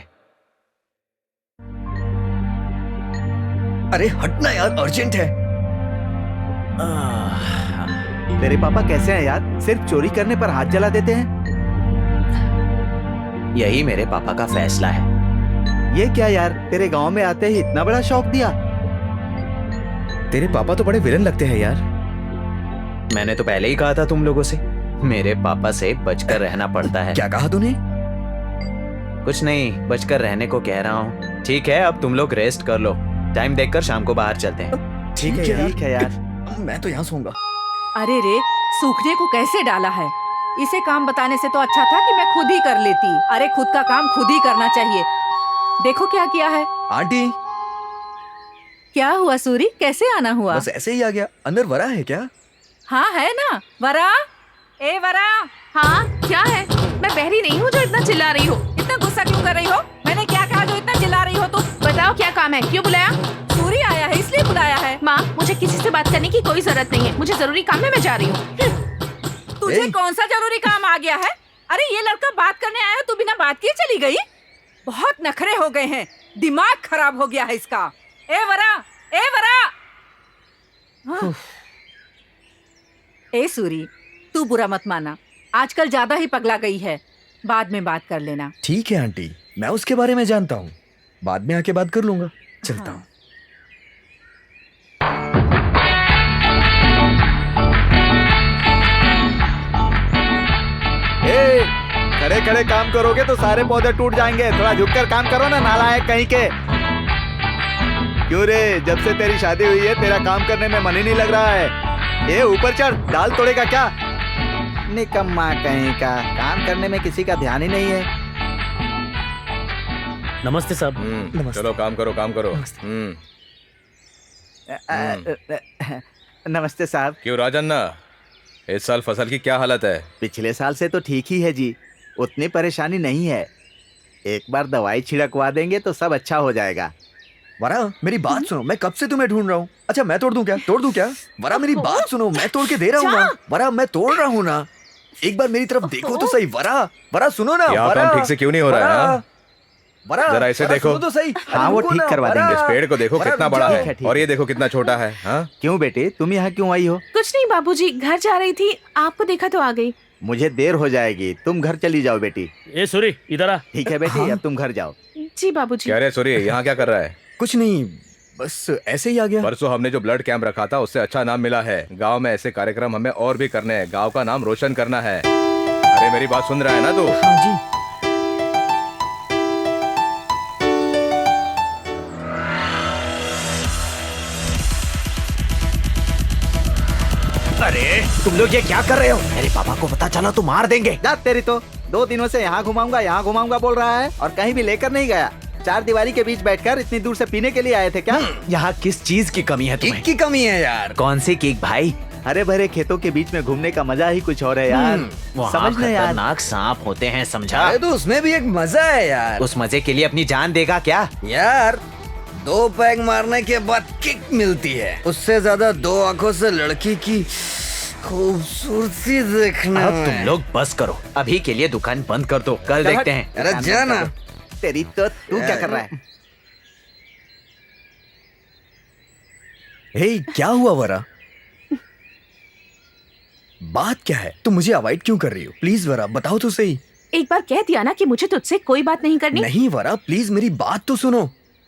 अरे हटना यार, अर्जेंट है। तेरे पापा कैसे हैं यार? सिर्फ चोरी करने पर हाथ जला देते हैं। यही मेरे पापा का फैसला है। ये क्या यार, तेरे गांव में आते ही इतना बड़ा शौक दिया। तेरे पापा तो बड़े विलन लगते हैं यार। मैंने तो पहले ही कहा था तुम लोगों से, मेरे पापा से बचकर रहना पड़ता है। क्या कहा तूने? कुछ नहीं, बचकर रहने को कह रहा हूँ। ठीक है, अब तुम लोग रेस्ट कर लो, टाइम देखकर शाम को बाहर चलते हैं। ठीक है यार। मैं तो यहाँ सोऊंगा। अरे रे, सूखने को कैसे डाला है? इसे काम बताने से तो अच्छा था कि मैं खुद ही कर लेती। अरे खुद का काम खुद ही करना चाहिए। देखो क्या किया है। आंटी, क्या हुआ सूरी, कैसे आना हुआ? बस ऐसे ही आ गया। अंदर वरा है क्या? हाँ है ना। वरा, ए वरा। हाँ क्या है? मैं बहरी नहीं हूँ जो इतना चिल्ला रही हो। इतना गुस्सा क्यों कर रही हो? मैंने क्या कहा जो इतना चिल्ला रही हो तुम? बताओ क्या काम है, क्यों बुलाया? सूरी आया है इसलिए बुलाया है। माँ, मुझे किसी से बात करने की कोई जरूरत नहीं है। मुझे जरूरी काम है, मैं जा रही हूँ। तुझे कौन सा जरूरी काम आ गया है? अरे ये लड़का बात करने आया है, तू बिना बात किए चली गई। बहुत नखरे हो गए हैं, दिमाग खराब हो गया है इसका। ए वरा, ए वरा। हाँ। ए सूरी, तू बुरा मत माना, आजकल ज्यादा ही पगला गई है। बाद में बात कर लेना। ठीक है आंटी, मैं उसके बारे में जानता हूँ, बाद में आके बात कर लूंगा। चलता हूँ। खड़े खड़े काम करोगे तो सारे पौधे टूट जाएंगे। थोड़ा झुककर काम करो ना, नालायक कहीं के। क्यों रे, जब से तेरी शादी हुई है तेरा काम करने में मन ही नहीं लग रहा है। ये ऊपर चढ़, दाल तोड़ेगा क्या? निकम्मा कहीं का, काम करने में किसी का ध्यान ही नहीं है। नमस्ते साहब। चलो काम करो, काम करो। नमस्ते साहब। क्यों राजन्ना, इस साल फसल की क्या हालत है? पिछले साल से तो ठीक ही है जी, उतनी परेशानी नहीं है। एक बार दवाई छिड़कवा देंगे तो सब अच्छा हो जाएगा। वरा, मेरी बात सुनो, मैं कब से तुम्हें ढूंढ रहा हूँ। अच्छा मैं तोड़ दूं क्या? तोड़ दूं क्या? वरा मेरी बात सुनो, मैं तोड़ के दे रहा हूँ ना। वरा मैं तोड़ रहा हूँ ना, एक बार मेरी तरफ देखो तो सही। वरा, वरा सुनो ना। यहाँ वरा, काम ठीक से क्यों नहीं हो रहा है? हाँ? वरा, जरा ऐसे देखो सुनो तो सही। हाँ वो ठीक करवा देंगे। इस पेड़ को देखो वरा, कितना बड़ा ठीक है ठीक और ये देखो कितना छोटा है। हाँ? क्यों बेटे, तुम यहाँ क्यों आई हो? कुछ नहीं बाबूजी, घर जा रही थी, आपको देखा तो आ गई। मुझे देर हो जाएगी, तुम घर चली जाओ बेटी। ए सूरी, इधर आ। ठीक है बेटी, अब तुम घर जाओ। जी बाबूजी। क्या रे सूरी, यहाँ क्या कर रहा है? कुछ नहीं, बस ऐसे ही आ गया। परसों हमने जो ब्लड कैंप रखा था उससे अच्छा नाम मिला है। गांव में ऐसे कार्यक्रम हमें और भी करने हैं, गांव का नाम रोशन करना है। अरे मेरी बात सुन रहा है ना तू? हाँ जी। अरे तुम लोग ये क्या कर रहे हो? मेरे पापा को पता चला तो मार देंगे। जा तेरी तो, 2 दिनों से यहाँ घुमाऊंगा बोल रहा है और कहीं भी लेकर नहीं गया। 4 दीवारी के बीच बैठकर इतनी दूर से पीने के लिए आए थे क्या? यहाँ किस चीज की कमी है तुम्हें? की कमी है यार। कौन सी केक भाई? हरे भरे खेतों के बीच में घूमने का मजा ही कुछ और है यार। वहाँ समझ ले यार। खतरनाक सांप होते हैं, समझा? अरे तो उसमें भी एक मजा है यार। उस मजे के लिए अपनी जान देगा क्या? यार 2 पैग मारने के बाद किक मिलती है, उससे ज्यादा 2 आंखों से लड़की की खूबसूरती देखना। अब तुम लोग बस करो, अभी के लिए दुकान बंद कर दो, कल देखते हैं। अरे जाना। तेरी तो, तू क्या कर रहा है? हे क्या हुआ वरा? बात क्या है? तुम मुझे अवॉइड क्यों कर रही हो? प्लीज वरा बताओ तो सही। एक बार कह दिया ना कि मुझे तुझसे कोई बात नहीं करनी। नहीं वरा, प्लीज मेरी बात तो सुनो।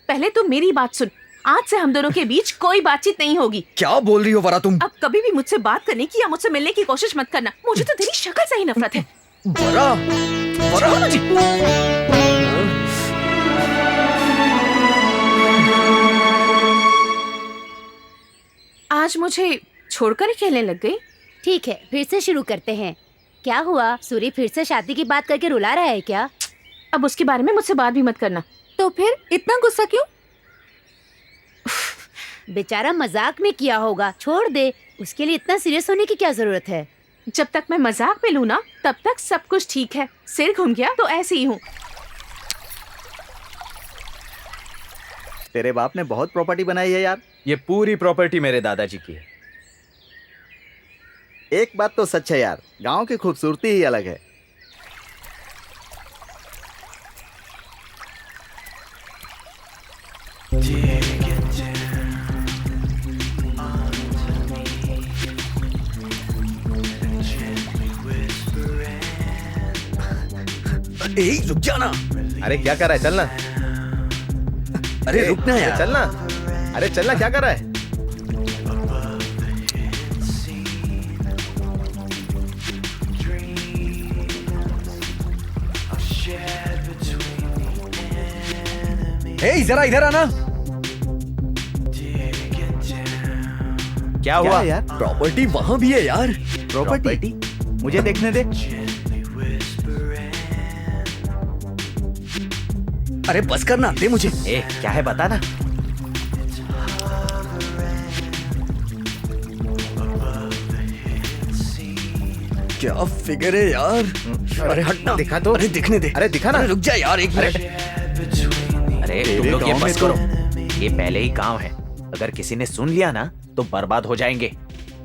पहले तुम मेरी बात सुन, आज से हम दोनों के बीच कोई बातचीत नहीं होगी। क्या बोल रही हो वरा तुम? अब कभी भी मुझसे बात करने की या मुझसे मिलने की कोशिश मत करना। मुझे तो तेरी शक्ल से ही नफरत है। वरा, वरा। आज मुझे छोड़कर ही खेलने लग गई। ठीक है, फिर से शुरू करते हैं। क्या हुआ, सूरी फिर से शादी की बात करके रुला रहा है क्या? अब उसके बारे में मुझसे बात भी मत करना। तो फिर इतना गुस्सा क्यों? बेचारा मजाक में किया होगा, छोड़ दे। उसके लिए इतना सीरियस होने की क्या जरूरत है? जब तक मैं मजाक में लूं ना, तब तक सब कुछ ठीक है। सिर घूम गया तो ऐसे ही हूँ। तेरे बाप ने बहुत प्रॉपर्टी बनाई है यार। ये पूरी प्रॉपर्टी मेरे दादाजी की है। एक बात तो सच है यार, गांव की खूबसूरती ही अलग है। ए रुक जाना। अरे क्या कर रहा है, चलना। अरे रुकना अरे यार। चलना, अरे चलना, क्या कर रहा है? ए जरा इधर आना। क्या हुआ यार? प्रॉपर्टी वहां भी है यार। प्रॉपर्टी मुझे देखने दे। अरे बस करना दे मुझे। ए क्या है बता ना। क्या फिगर है यार। अरे हटना। दिखा तो। अरे दिखने दे। अरे दिखा ना। अरे रुक जा यार एक मिनट। अरे तुम तेरे लोग ये गाँव में बस करो, ये पहले ही गांव है, अगर किसी ने सुन लिया ना तो बर्बाद हो जाएंगे।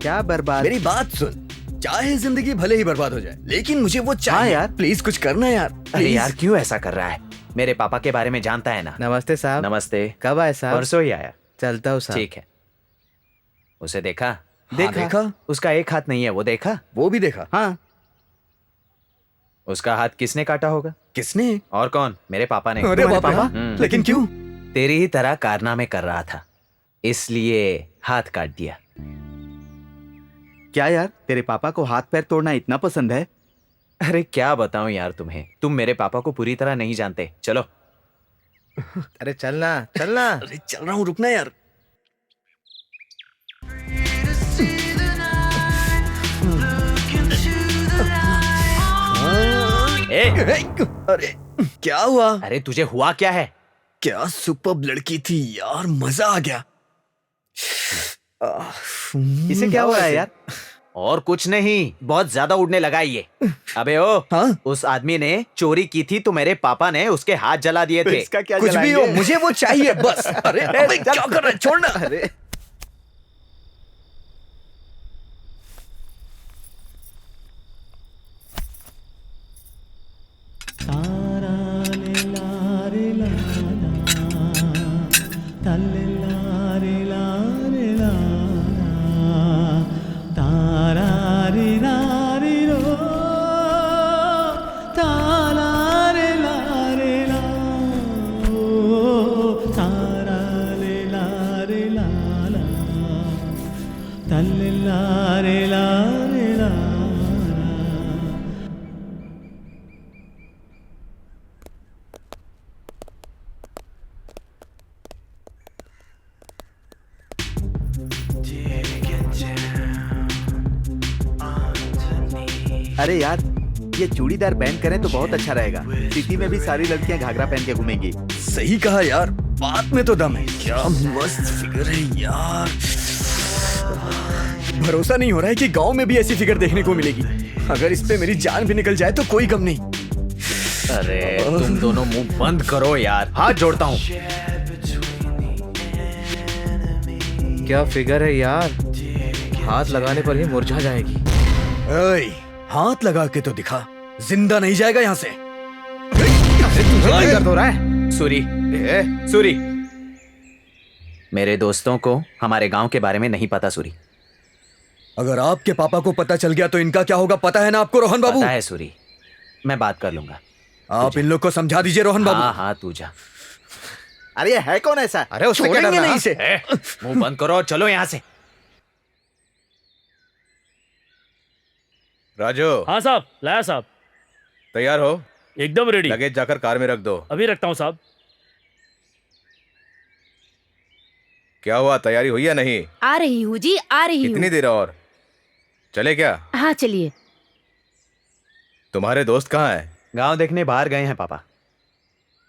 क्या बर्बाद? मेरी बात सुन, चाहे जिंदगी भले ही बर्बाद हो जाए लेकिन मुझे वो चाहिए। हाँ यार। प्लीज कुछ करना यार। अरे प्लीज। यार क्यों ऐसा कर रहा है? मेरे पापा के बारे में जानता है ना। नमस्ते साहब। नमस्ते। कब आए साहब? परसों ही आया। चलता हूँ साहब। ठीक है। उसे देखा? हाँ, देखा। देखा। उसका एक हाथ नहीं है, वो देखा? वो भी देखा। हाँ। उसका हाथ किसने काटा होगा? किसने? और कौन? मेरे पापा ने। अरे तुम्हारे बाप रे। पापा? लेकिन क्यों? तेरी ही तरह कारनामे कर रहा था, इसलिए हाथ काट दिया। क्या यार, तेरे पापा को हाथ पैर तोड़ना इतना पसंद है? अरे क्या बताऊं यार तुम्हें, तुम मेरे पापा को पूरी तरह नहीं जानते। चलो। अरे चलना, चलना। अरे चल रहा हूँ, रुकना यार। ए, अरे क्या हुआ? अरे तुझे हुआ क्या है? क्या सुपर्ब लड़की थी यार, मजा आ गया। इसे क्या हो रहा है यार? और कुछ नहीं, बहुत ज्यादा उड़ने लगा ये। अबे ओ, हाँ? उस आदमी ने चोरी की थी तो मेरे पापा ने उसके हाथ जला दिए थे। इसका क्या कुछ भी हो, जलाएंगे? मुझे वो चाहिए बस। अरे अबे, क्या कर रहा है? छोड़ना। अरे अरे यार, ये चूड़ीदार बैंड करें तो बहुत अच्छा रहेगा। सिटी में भी सारी लड़कियां घाघरा पहन के घूमेंगी। सही कहा यार, बात में तो दम है। क्या मस्त फिगर है यार। भरोसा नहीं हो रहा है कि गांव में भी ऐसी फिगर देखने को मिलेगी। अगर इस पे मेरी जान भी निकल जाए तो कोई गम नहीं। अरे तुम दोनों मुंह बंद करो यार, हाथ जोड़ता हूँ। क्या फिगर है यार, हाथ लगाने पर ही मुरझा जाएगी। ओए, हाथ लगा के तो दिखा, जिंदा नहीं जाएगा यहाँ से। दर्द हो रहा है? सूरी, सूरी, मेरे दोस्तों को हमारे गांव के बारे में नहीं पता। सूरी, अगर आपके पापा को पता चल गया तो इनका क्या होगा पता है ना आपको रोहन बाबू? पता है सूरी, मैं बात कर लूंगा। आप इन लोग को समझा दीजिए रोहन बाबू। हाँ हाँ तू जा। अरे ये है कौन ऐसा? अरे उससे क्या छोड़ेंगे डरना? नहीं इसे। मुंह बंद करो और चलो यहाँ से। राजू, हाँ साहब, लाया साहब। तैयार हो? एकदम रेडी। लगेज जाकर कार में रख दो। अभी रखता हूँ साहब। क्या हुआ, तैयारी हुई या नहीं? आ रही हूँ जी, आ रही कितनी हूँ। देर और? चले क्या? हाँ चलिए। तुम्हारे दोस्त कहाँ हैं? गांव देखने बाहर गए हैं पापा।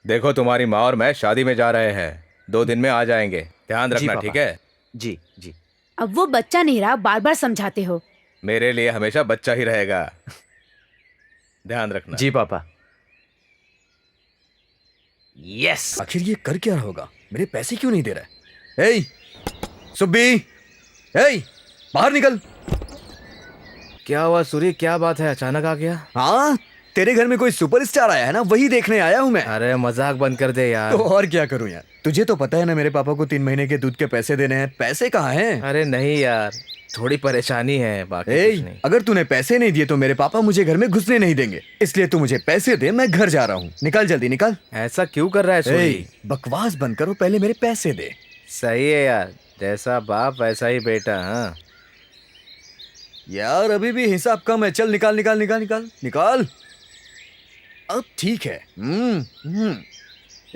देखो, तुम्हारी माँ और मैं शादी में जा रहे हैं, 2 दिन में आ जाएंगे। ध्यान जी रखना, पापा। ठीक है? जी जी। अब वो बच्चा नहीं रहा, बार बार समझाते हो। मेरे लिए हमेशा बच्चा ही रहेगा। ध्यान रखना। जी पापा। यस। आखिर ये कर क्या रहा होगा? मेरे पैसे क्यों नहीं दे रहा है? ए, सुब्बी, ए, बाहर निकल। क्या हुआ सूरी, क्या बात है, अचानक आ गया? हाँ, तेरे घर में कोई सुपरस्टार आया है ना, वही देखने आया हूँ मैं। अरे मजाक बंद कर दे यार। तो और क्या करूँ यार? तुझे तो पता है ना मेरे पापा को 3 महीने के दूध के पैसे देने हैं। पैसे कहाँ हैं? अरे नहीं यार, थोड़ी परेशानी है, बाकी कुछ नहीं। अगर तूने पैसे नहीं दिए तो मेरे पापा मुझे घर में घुसने नहीं देंगे, इसलिए तू मुझे पैसे दे, मैं घर जा रहा हूँ। निकल जल्दी निकल। ऐसा क्यों कर रहा है सूरी? बकवास बंद करो, पहले मेरे पैसे दे। सही है यार, जैसा बाप वैसा ही बेटा। हाँ यार अभी भी हिसाब कम है, चल निकाल निकाल निकाल निकाल निकाल। अब ठीक है।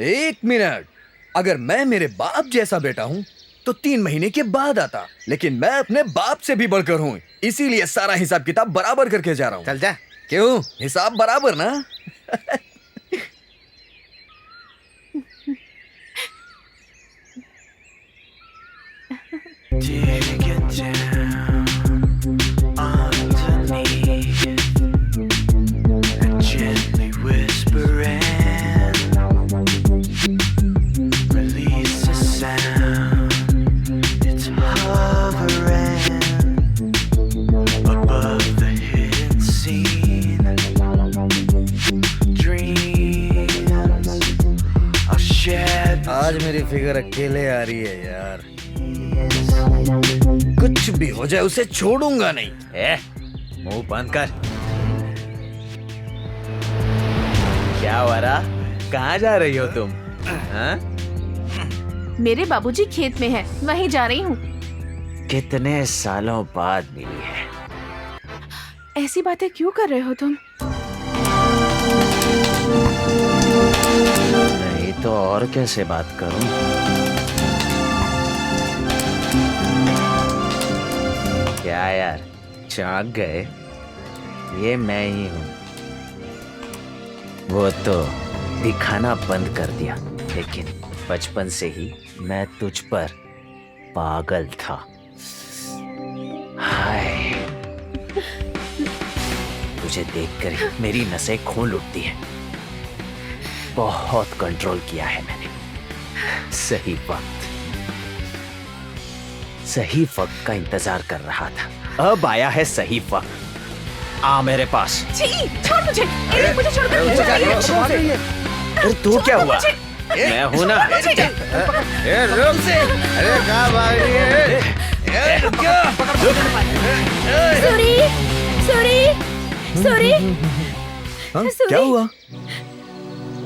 1 मिनट। अगर मैं मेरे बाप जैसा बेटा हूं तो 3 महीने के बाद आता, लेकिन मैं अपने बाप से भी बढ़कर हूं, इसीलिए सारा हिसाब किताब बराबर करके जा रहा हूं। चल जा। क्यों? हिसाब बराबर ना? आज मेरी फिगर अकेले आ रही है यार। कुछ भी हो जाए उसे छोड़ूंगा नहीं। मुंह बंद कर। क्या वरा, कहाँ जा रही हो तुम? हाँ? मेरे बाबूजी खेत में है, वहीं जा रही हूँ। कितने सालों बाद मिली है। ऐसी बातें क्यों कर रहे हो तुम? नहीं तो और कैसे बात करूं? क्या यार, चाक गए? ये मैं ही हूं। वो तो दिखाना बंद कर दिया, लेकिन बचपन से ही मैं तुझ पर पागल था। हाय, तुझे देखकर ही मेरी नसें खून उठती हैं। बहुत कंट्रोल किया है मैंने। सही वक्त का इंतजार कर रहा था। अब आया है सही वक्त। आ मेरे पास। छी, छोड़ मुझे। मुझे छोड़ दे। अरे तू क्या हुआ? मैं हूं ना। अरे कहाँ भाग रही है? सूरी, सूरी, सूरी, क्या हुआ?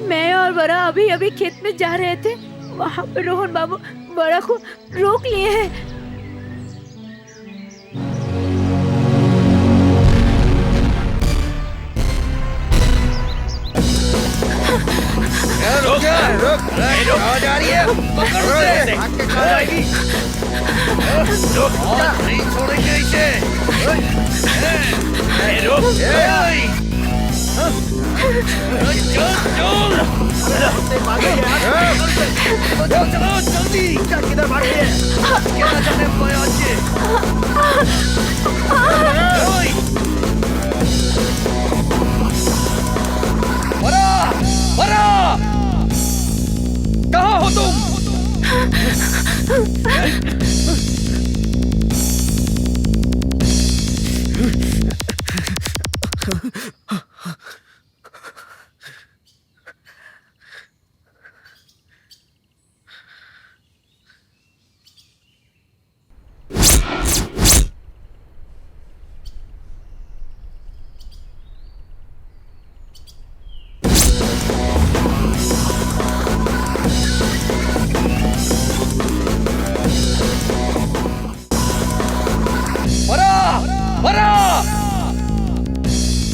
मैं और वरा अभी अभी खेत में जा रहे थे, वहाँ पे रोहन बाबू वरा को रोक लिए हैं। रुक कहाँ जा रही है? पकड़ उसे। नहीं छोड़ेंगे इसे। चलो जल्दी। किधर भाग रही है? क्या जाने पाया अच्छे। वरा, वरा, कहाँ हो तुम?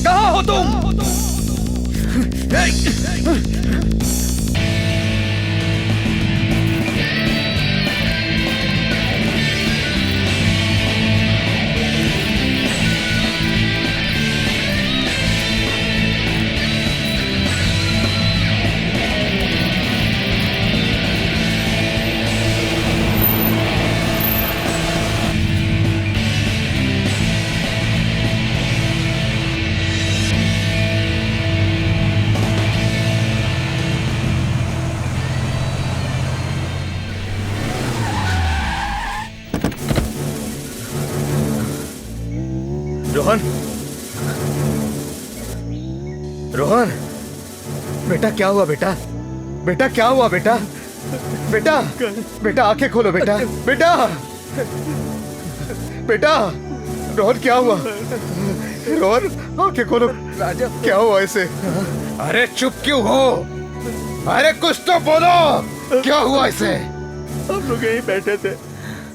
कहाँ हो तुम? रोहन, रोहन, बेटा क्या हुआ बेटा? बेटा क्या हुआ बेटा? बेटा, बेटा आंखें खोलो बेटा, बेटा, बेटा रोहन क्या हुआ? रोहन आंखें खोलो। राजा क्या हुआ इसे? अरे चुप क्यों हो? अरे कुछ तो बोलो, क्या हुआ इसे? हम लोग यहीं बैठे थे,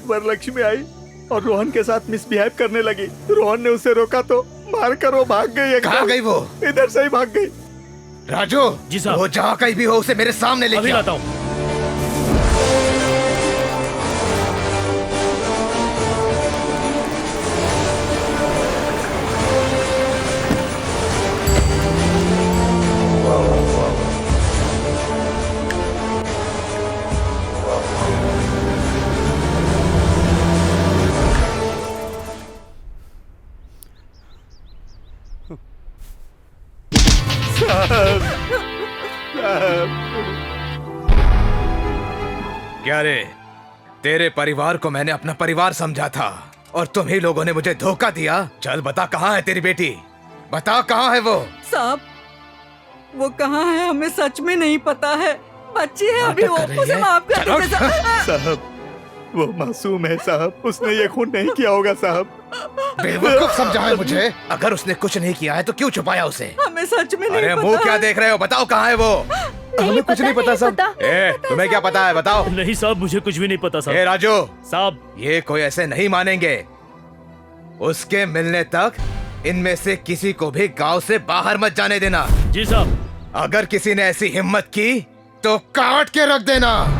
वरलक्ष्मी आई और रोहन के साथ मिसबिहेव करने लगी। रोहन ने उसे रोका तो मारकर वो भाग गई। कहाँ गई वो? इधर से ही भाग गई। राजू जी साहब। वो जहाँ कहीं भी हो उसे मेरे सामने अभी लेके आ। लाता हूँ। क्या रे, तेरे परिवार को मैंने अपना परिवार समझा था और तुम ही लोगों ने मुझे धोखा दिया। चल बता कहाँ है तेरी बेटी? बता कहाँ है वो? साहब वो कहाँ है हमें सच में नहीं पता है। बच्ची है अभी वो, उसे माफ कर दीजिए साहब। साहब वो मासूम है साहब, उसने ये खून नहीं किया होगा साहब। बेवकूफ समझा है मुझे। अगर उसने कुछ नहीं किया है तो क्यों छुपाया उसे? हमें सच में नहीं अरे पता मुंह क्या है। देख रहे हो? बताओ कहाँ है वो? हमें कुछ नहीं पता साहब। ए, तुम्हें क्या पता है? बताओ। नहीं साहब, मुझे कुछ भी नहीं पता ए साहब। राजू, साहब ये कोई ऐसे नहीं मानेंगे। उसके मिलने तक इनमें से किसी को भी गांव से बाहर मत जाने देना। जी साहब। अगर किसी ने ऐसी हिम्मत की तो काट के रख देना।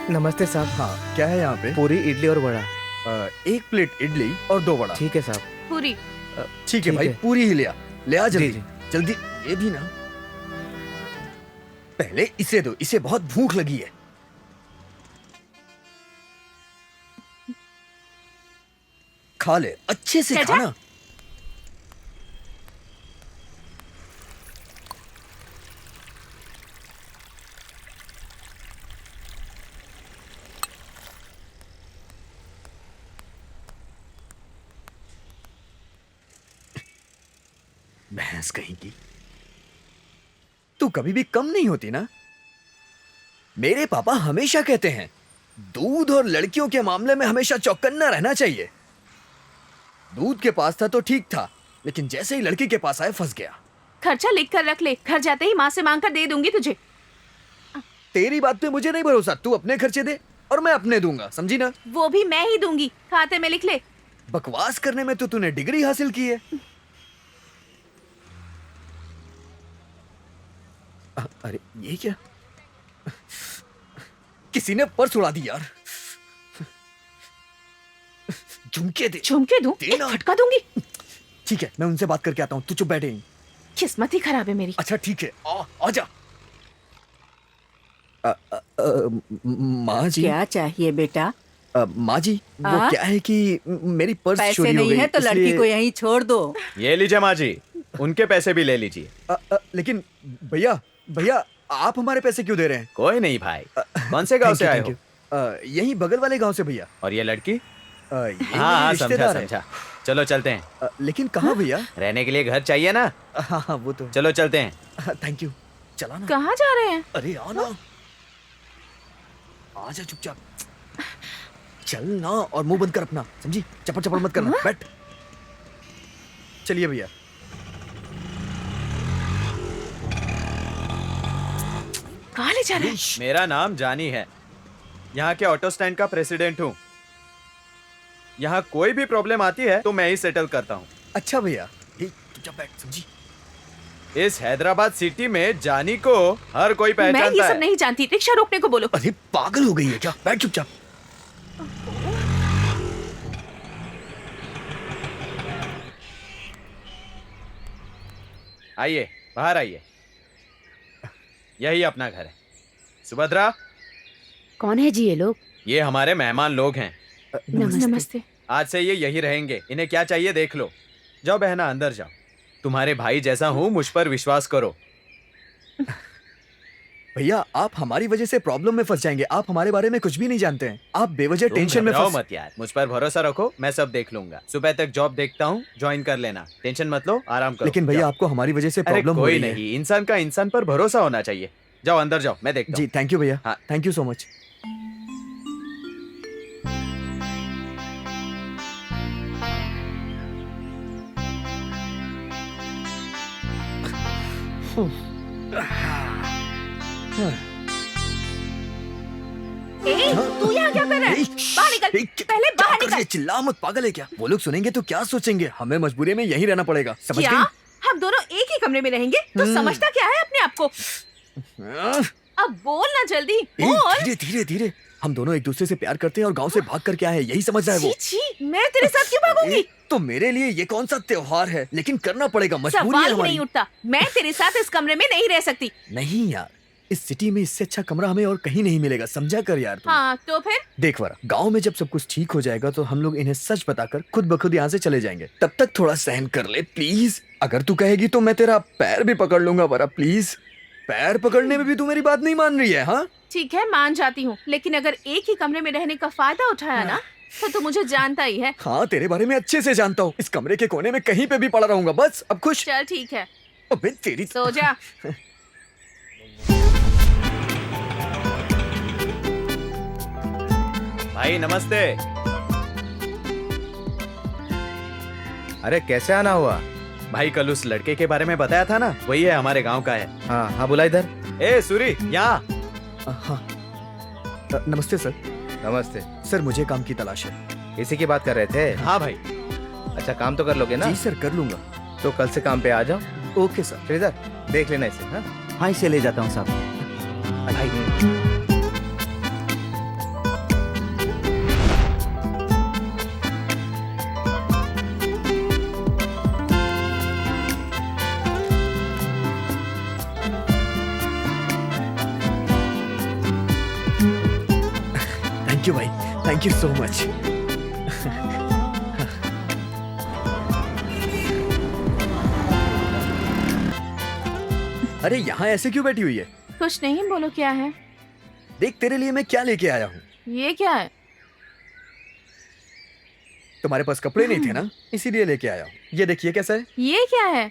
नमस्ते साहब। हाँ क्या है यहाँ पे? पूरी इडली और वड़ा। एक प्लेट इडली और 2 वड़ा। ठीक है साहब। पूरी। ठीक है भाई, है। पूरी ही ले आ जल्दी। जी। जल्दी ये भी ना। पहले इसे दो, इसे बहुत भूख लगी है। खा ले, अच्छे से चाचा? खाना। भैंस कहीं की। तू कभी भी कम नहीं होती ना। मेरे पापा हमेशा कहते हैं दूध और लड़कियों के मामले में हमेशा चौकन्ना रहना चाहिए। दूध के पास था तो ठीक था, लेकिन जैसे ही लड़की के पास आए फंस गया। खर्चा लिख कर रख ले, घर जाते ही माँ से मांग कर दे दूंगी तुझे। तेरी बात पे मुझे नहीं भरोसा। तू अपने खर्चे दे और मैं अपने दूंगा, समझी ना? वो भी मैं ही दूंगी, खाते में लिख ले। बकवास करने में तो तूने डिग्री हासिल की है। अरे ये क्या? किसी ने पर्स उड़ा दी यार। झुमके दे। झुमके दूं? एक देना। फटका दूंगी। ठीक है, मैं उनसे बात करके आता हूँ। तू चुप बैठे यहीं। किस्मत ही खराब है मेरी। अच्छा ठीक है, आजा। माँ जी। क्या चाहिए बेटा? माँ जी वो हाँ? क्या है कि मेरी पर्स पैसे चोरी हो नहीं गई, है तो लड़की इसलिए- को यहीं छोड़ दो। ये लीजिए माँ जी, उनके पैसे भी ले लीजिए। लेकिन भैया भैया आप हमारे पैसे क्यों दे रहे हैं? कोई नहीं भाई। कौन से गांव से आए हो? यही बगल वाले गांव से भैया। और ये लड़की? ये मेरी हाँ समझा रिश्तेदार है। समझा। चलो चलते हैं। लेकिन कहाँ भैया? रहने के लिए घर चाहिए ना। हाँ वो तो। चलो चलते हैं। Thank you. चला ना। कहाँ जा रहे हैं? अरे आना। आजा चुपचाप। चल ना, और मुंह बंद कर अपना, समझी? चपड़ चपड़ मत करना। बैठ। चलिए भैया। कहाँ ले जा रहे हैं? मेरा नाम जानी है, यहाँ के ऑटो स्टैंड का प्रेसिडेंट हूँ। यहाँ कोई भी प्रॉब्लम आती है तो मैं ही सेटल करता हूँ। अच्छा भैया, चुपचाप बैठ, समझी? इस हैदराबाद सिटी में जानी को हर कोई मैं ये पहचानता सब है। नहीं जानती। रिक्शा रोकने को बोलो। अरे पागल हो गई है क्या? बैठ चुपचाप। आइए, बाहर आइए। यही अपना घर है। सुभद्रा, कौन है जी ये लोग? ये हमारे मेहमान लोग हैं। नमस्ते। आज से ये यही रहेंगे। इन्हें क्या चाहिए देख लो। जाओ बहना, अंदर जाओ। तुम्हारे भाई जैसा हूँ, मुझ पर विश्वास करो। भैया आप हमारी वजह से प्रॉब्लम में फंस जाएंगे। आप हमारे बारे में कुछ भी नहीं जानते हैं। आप बेवजह तुम टेंशन में घबराओ फंस मत यार, मुझ पर भरोसा रखो, मैं सब देख लूंगा। सुबह तक जॉब देखता हूँ, ज्वाइन कर लेना। टेंशन मत लो, आराम करो। लेकिन भैया जाओ। आपको हमारी वजह से अरे प्रॉब्लम हो कोई रही है। नहीं, इंसान का इंसान पर भरोसा होना चाहिए। जाओ अंदर जाओ, मैं देखता जी हूँ। थैंक यू भैया। हाँ। Thank you so much. ए, तू यहाँ क्या कर रहा है? बाहर निकल, पहले बाहर निकल। चिल्ला मत, पागल है क्या? वो लोग सुनेंगे तो क्या सोचेंगे? हमें मजबूरी में यहीं रहना पड़ेगा, समझ क्या गई? हम दोनों एक ही कमरे में रहेंगे? तो समझता क्या है अपने आप को? अब बोल ना जल्दी, बोल। धीरे धीरे धीरे। हम दोनों एक दूसरे से प्यार करते हैं और गांव से भाग कर क्या है, यही समझ रहा है वो। छी छी, मैं तेरे साथ क्यों भागूंगी? तो मेरे लिए ये कौन सा त्योहार है? लेकिन करना पड़ेगा, मजबूरी है सवाल ही हमारी। नहीं उठता। मैं तेरे साथ इस कमरे में नहीं रह सकती। नहीं यार, इस सिटी में इससे अच्छा कमरा हमें और कहीं नहीं मिलेगा, समझा कर यार तुम। हाँ तो फिर? देख वरा, गांव में जब सब कुछ ठीक हो जाएगा तो हम लोग इन्हें सच बताकर खुद ब खुद यहाँ से चले जाएंगे। तब तक थोड़ा सहन कर ले प्लीज। अगर तू कहेगी तो मैं तेरा पैर भी पकड़ लूंगा वरा, प्लीज। पैर पकड़ने में भी तू मेरी बात नहीं मान रही है? हाँ ठीक है, मान जाती हूँ, लेकिन अगर एक ही कमरे में रहने का फायदा उठाया ना तो तू मुझे जानता ही है। हाँ, तेरे बारे में अच्छे से जानता हूँ। इस कमरे के कोने में कहीं पे भी पड़ा रहूंगा, बस अब खुश। चल ठीक है, अबे तेरी सो जा। भाई नमस्ते। अरे कैसे आना हुआ? भाई कल उस लड़के के बारे में बताया था ना, वही है, हमारे गांव का है। हाँ हाँ, बुला इधर। ए सूरी, यहाँ। हाँ नमस्ते सर। नमस्ते। सर मुझे काम की तलाश है। इसी की बात कर रहे थे? हाँ भाई। अच्छा, काम तो कर लोगे ना? जी सर, कर लूंगा। तो कल से काम पे आ जाओ। Okay sir. फिर इधर देख लेना इसे। हाँ हाँ, इसे ले जाता हूँ साहब। भाई। थैंक यू भाई, थैंक यू सो मच। अरे यहाँ ऐसे क्यों बैठी हुई है? कुछ नहीं, बोलो क्या है? देख तेरे लिए मैं क्या लेके आया हूँ। ये क्या है? तुम्हारे पास कपड़े नहीं थे ना, इसीलिए लेके आया हूँ। ये देखिए कैसा है। ये क्या है?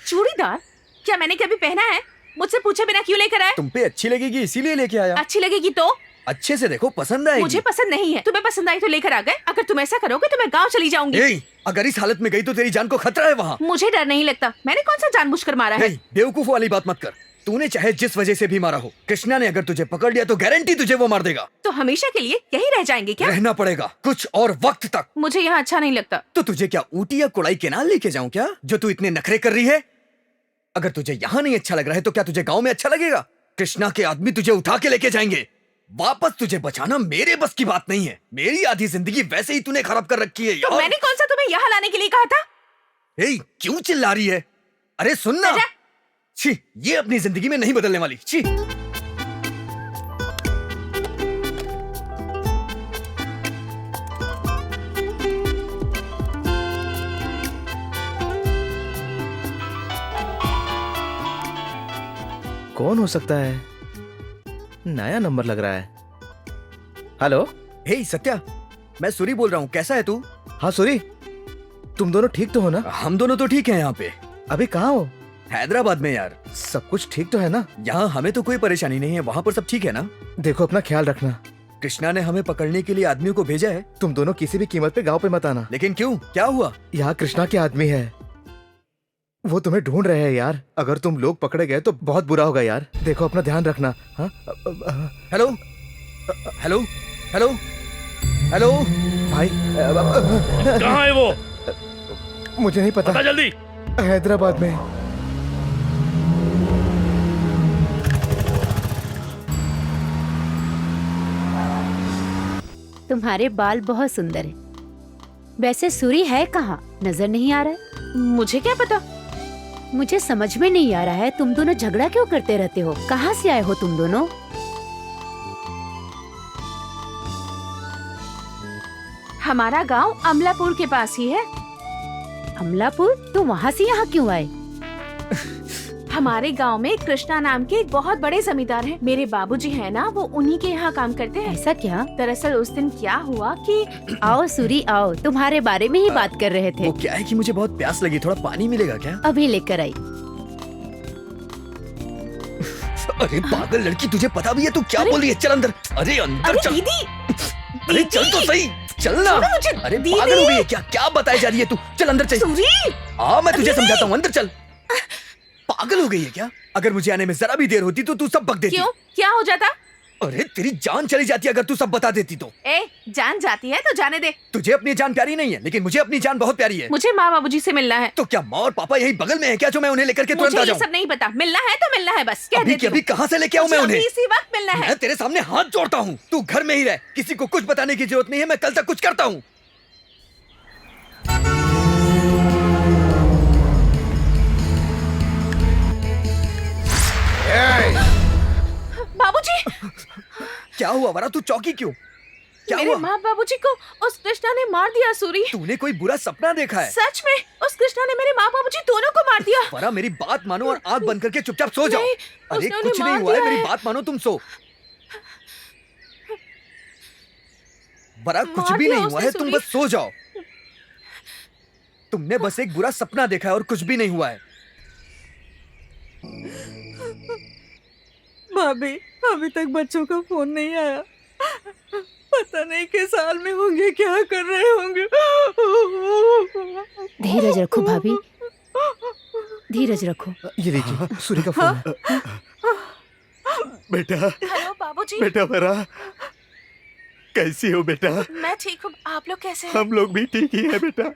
चूड़ीदार? क्या मैंने कभी पहना है? मुझसे पूछे बिना क्यों लेकर आए? तुम पे अच्छी लगेगी इसीलिए लेके आया। अच्छी लगेगी तो? अच्छे से देखो, पसंद आएगी। मुझे पसंद नहीं है, तुम्हें पसंद आई तो लेकर आ गए। अगर तुम ऐसा करोगे तो मैं गांव चली जाऊंगी। ए, अगर इस हालत में गई तो तेरी जान को खतरा है वहाँ। मुझे डर नहीं लगता, मैंने कौन सा जानबूझकर मारा है? नहीं, बेवकूफ वाली बात मत कर। तूने चाहे जिस वजह से भी मारा हो, कृष्णा ने अगर तुझे पकड़ लिया तो गारंटी तुझे वो मार देगा। तो हमेशा के लिए यही रह जाएंगे क्या? रहना पड़ेगा कुछ और वक्त तक। मुझे यहाँ अच्छा नहीं लगता। तो तुझे क्या ऊटी या कुड़ाई केनाल लेके जाऊं क्या, जो तू इतने नखरे कर रही है? अगर तुझे यहाँ नहीं अच्छा लग रहा है तो क्या तुझे गांव में अच्छा लगेगा? कृष्णा के आदमी तुझे उठा के लेके जाएंगे। वापस तुझे बचाना मेरे बस की बात नहीं है। मेरी आधी जिंदगी वैसे ही तूने खराब कर रखी है तो यार। मैंने कौन सा तुम्हें यहाँ लाने के लिए कहा था? ए, क्यों चिल्ला रही है? अरे सुनना। आजा। छी, ये अपनी जिंदगी में नहीं बदलने वाली। छी। कौन हो सकता है? नया नंबर लग रहा है। हेलो। हे सत्या, मैं सूरी बोल रहा हूँ। कैसा है तू? हाँ सूरी, तुम दोनों ठीक तो हो ना? हम दोनों तो ठीक हैं यहाँ पे। अभी कहाँ हो? हैदराबाद में यार। सब कुछ ठीक तो है ना? यहाँ हमें तो कोई परेशानी नहीं है, वहाँ पर सब ठीक है ना? देखो अपना ख्याल रखना। कृष्णा ने हमें पकड़ने के लिए आदमियों को भेजा है। तुम दोनों किसी भी कीमत पे गांव पे मत आना। लेकिन क्यों, क्या हुआ? यहाँ कृष्णा के आदमी है, वो तुम्हें ढूंढ रहे हैं यार। अगर तुम लोग पकड़े गए तो बहुत बुरा होगा यार। देखो अपना ध्यान रखना। हाँ? हेलो हेलो हेलो हेलो भाई कहाँ है वो? मुझे नहीं पता। बता जल्दी। हैदराबाद में। तुम्हारे बाल बहुत सुंदर है। वैसे सूरी है कहाँ, नजर नहीं आ रहा है? मुझे क्या पता? मुझे समझ में नहीं आ रहा है, तुम दोनों झगड़ा क्यों करते रहते हो? कहाँ से आए हो तुम दोनों? हमारा गांव अमलापुर के पास ही है। कमलापुर? तो वहाँ से यहाँ क्यों आए? हमारे गांव में कृष्णा नाम के एक बहुत बड़े जमींदार हैं। मेरे बाबूजी हैं ना, वो उन्हीं के यहाँ काम करते हैं। ऐसा क्या? दरअसल उस दिन क्या हुआ कि आओ सूरी आओ, तुम्हारे बारे में ही बात कर रहे थे। वो क्या है कि मुझे बहुत प्यास लगी, थोड़ा पानी मिलेगा क्या? अभी लेकर आई। अरे पागल लड़की, तुझे पता भी है तू क्या बोल रही है? चल अंदर। अरे अंदर अरे चल। दीदी, अरे चल तो सही, चलना। छोड़ो मुझे, अरे दीदी। पागल हो गई है क्या? क्या बताई जा रही है तू? चल अंदर चल। सूरी, मैं तुझे दीदी। समझाता हूँ, अंदर चल। पागल हो गई है क्या? अगर मुझे आने में जरा भी देर होती तो तू सब बक देती। क्यों? क्या हो जाता? अरे तेरी जान चली जाती अगर तू सब बता देती तो। ए, जान जाती है तो जाने दे। तुझे अपनी जान प्यारी नहीं है, लेकिन मुझे अपनी जान बहुत प्यारी है। मुझे माँ बाबूजी से मिलना है। तो क्या माँ और पापा यही बगल में है क्या, जो मैं उन्हें लेकर के तुरंत मुझे आ ये जाऊँ? सब नहीं पता, मिलना है तो मिलना है, बस कह अभी देती के अभी हूँ। कहाँ से लेके आऊँ मैं मुझे उन्हें? अभी इसी वक्त मिलना है। मैं तेरे सामने हाथ जोड़ता हूँ, तू घर में ही रह, किसी को कुछ बताने की जरूरत नहीं है। मैं कल तक कुछ करता हूँ। बाबूजी, क्या हुआ वरा, तू चौकी क्यों? क्या मेरे हुआ? माँ बाबूजी को उस कृष्णा ने मार दिया। सूरी, तूने कोई बुरा सपना देखा है? सच में उस कृष्णा ने मेरे माँ बाबूजी दोनों को मार दिया। वरा मेरी बात मानो और आंख बंद करके चुपचाप सो जाओ। नहीं, अरे उसने कुछ उन्हें नहीं मार हुआ है, दिया मेरी है। बात मानो, तुम सो। वरा कुछ मार भी दिया नहीं हुआ उसने, है, तुम सूरी। बस सो जाओ। तुमने बस एक बुरा सपना देखा है और कुछ भी नहीं हुआ है। भाभी, अभी तक बच्चों का फोन नहीं आया। पता नहीं किस हाल में होंगे, क्या कर रहे होंगे। धीरज रखो भाभी, धीरज रखो। ये देखिए सूरी का फोन है। बेटा, हेलो बाबूजी। बेटा वरा, कैसी हो बेटा? मैं ठीक हूँ, आप लोग कैसे हैं? हम लोग भी ठीक ही है बेटा।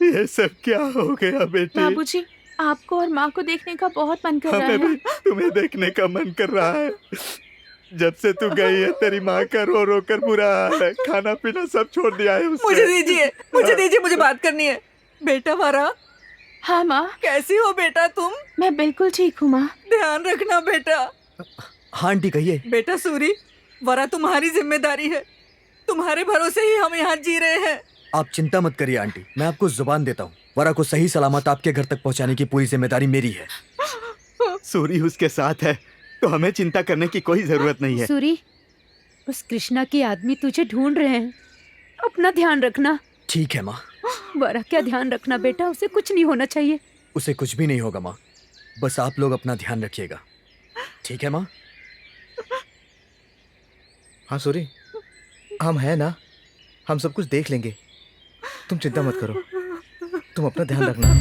ये सब क्या हो गया बेटी? बाबूजी, आपको और माँ को देखने का बहुत मन कर रहा हमें है। भी तुम्हें देखने का मन कर रहा है। जब से तू गई है तेरी माँ का रो रो कर बुरा हाल है, खाना पीना सब छोड़ दिया है उसने। मुझे दीजिए, मुझे बात करनी है। बेटा वारा, हाँ माँ, कैसी हो बेटा तुम? मैं बिल्कुल ठीक हूँ माँ। ध्यान रखना बेटा। हाँ आंटी कहिए। बेटा सूरी, वरा तुम्हारी जिम्मेदारी है। तुम्हारे भरोसे ही हम यहाँ जी रहे हैं। आप चिंता मत करिए आंटी, मैं आपको जुबान देता हूँ। वरा को सही सलामत आपके घर तक पहुँचाने की पूरी जिम्मेदारी मेरी है। सूरी उसके साथ है तो हमें चिंता करने की कोई जरूरत नहीं है। सूरी, उस कृष्णा के आदमी तुझे ढूंढ रहे हैं, अपना ध्यान रखना। ठीक है माँ। वरा क्या ध्यान रखना बेटा, उसे कुछ नहीं होना चाहिए। उसे कुछ भी नहीं होगा माँ, बस आप लोग अपना ध्यान रखिएगा। ठीक है माँ? हाँ सूरी, हम हैं ना, हम सब कुछ देख लेंगे, तुम चिंता मत करो, तुम अपना ध्यान रखना।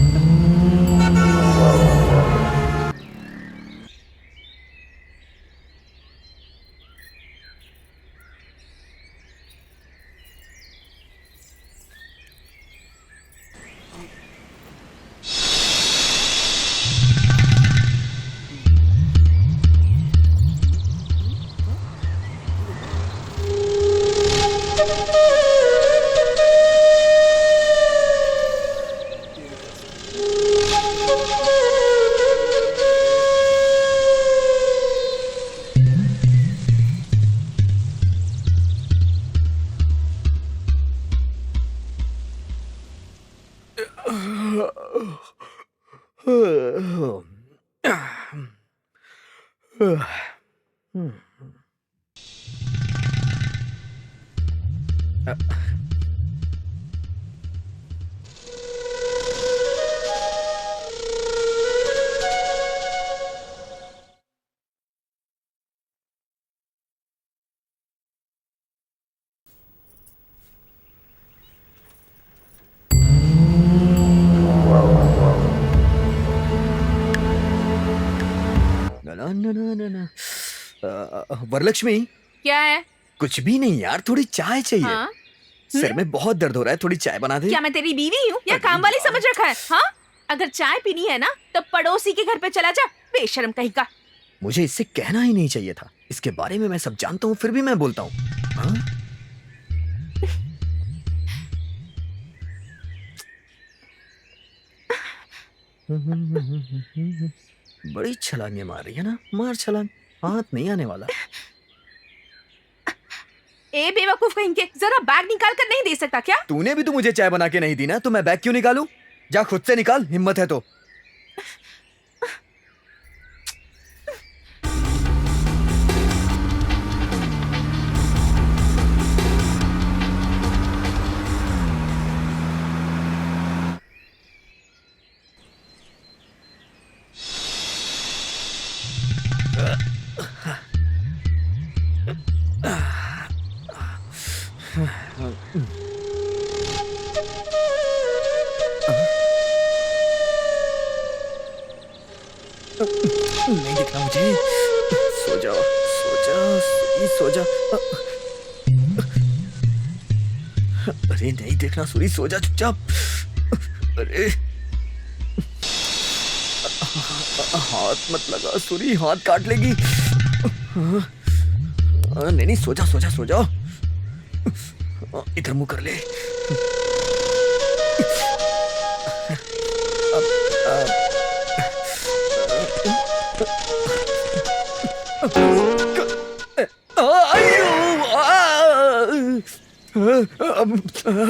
वरलक्ष्मी, क्या है? कुछ भी नहीं यार, थोड़ी चाय चाहिए। हाँ? सिर में बहुत दर्द हो रहा है, थोड़ी चाय बना दे। क्या मैं तेरी बीवी हूँ या अरे काम वाली यार। समझ रखा है? हाँ? अगर चाय पीनी है ना तो पड़ोसी के घर पे चला जा, बेशर्म कहीं का। मुझे इससे कहना ही नहीं चाहिए था, इसके बारे में मैं सब जानता हूँ, फिर भी मैं बोलता हूँ। हाँ? बड़ी छलांगे मार रही है ना, मार छलांग, हाथ नहीं आने वाला। ए बेवकूफ कहीं के, जरा बैग निकाल कर नहीं दे सकता क्या? तूने भी तो मुझे चाय बना के नहीं दी ना, तो मैं बैग क्यों निकालूं? जा खुद से निकाल, हिम्मत है तो। नहीं दिखना मुझे। सो जा, सो जा, सो जा। अरे नहीं देखना सूरी, सो जा चुपचाप। अरे हाथ मत लगा सूरी, हाथ काट लेगी। नहीं नहीं, सो जा सो जा सो जा। इधर मुंह कर ले।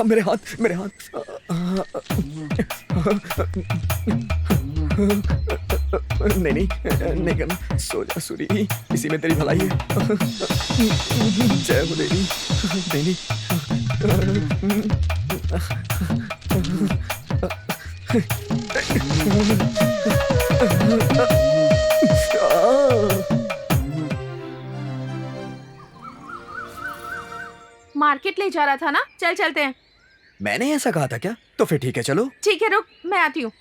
मेरे हाथ, मेरे हाथ। नहीं नहीं नहीं करना, सो जा सूरी, इसी में तेरी भलाई है। जय हो देवी। नहीं मार्केट ले जा रहा था ना, चल चलते हैं। मैंने ऐसा कहा था क्या? तो फिर ठीक है, चलो। ठीक है, रुक, मैं आती हूँ।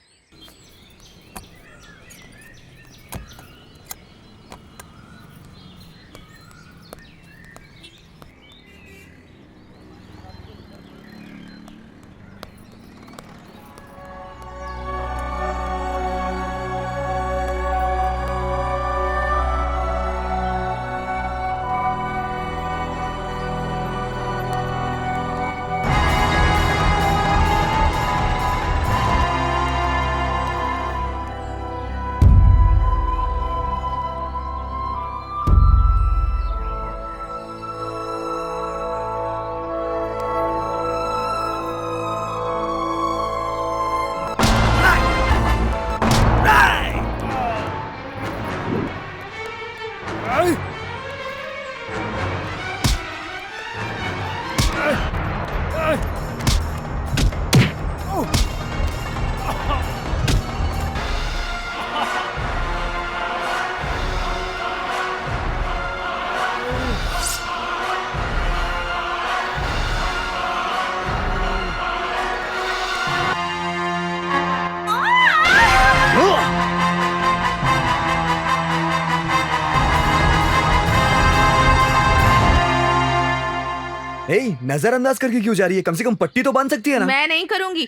नजरअंदाज करके क्यों जा रही है? कम से कम पट्टी तो बांध सकती है ना। मैं नहीं करूंगी।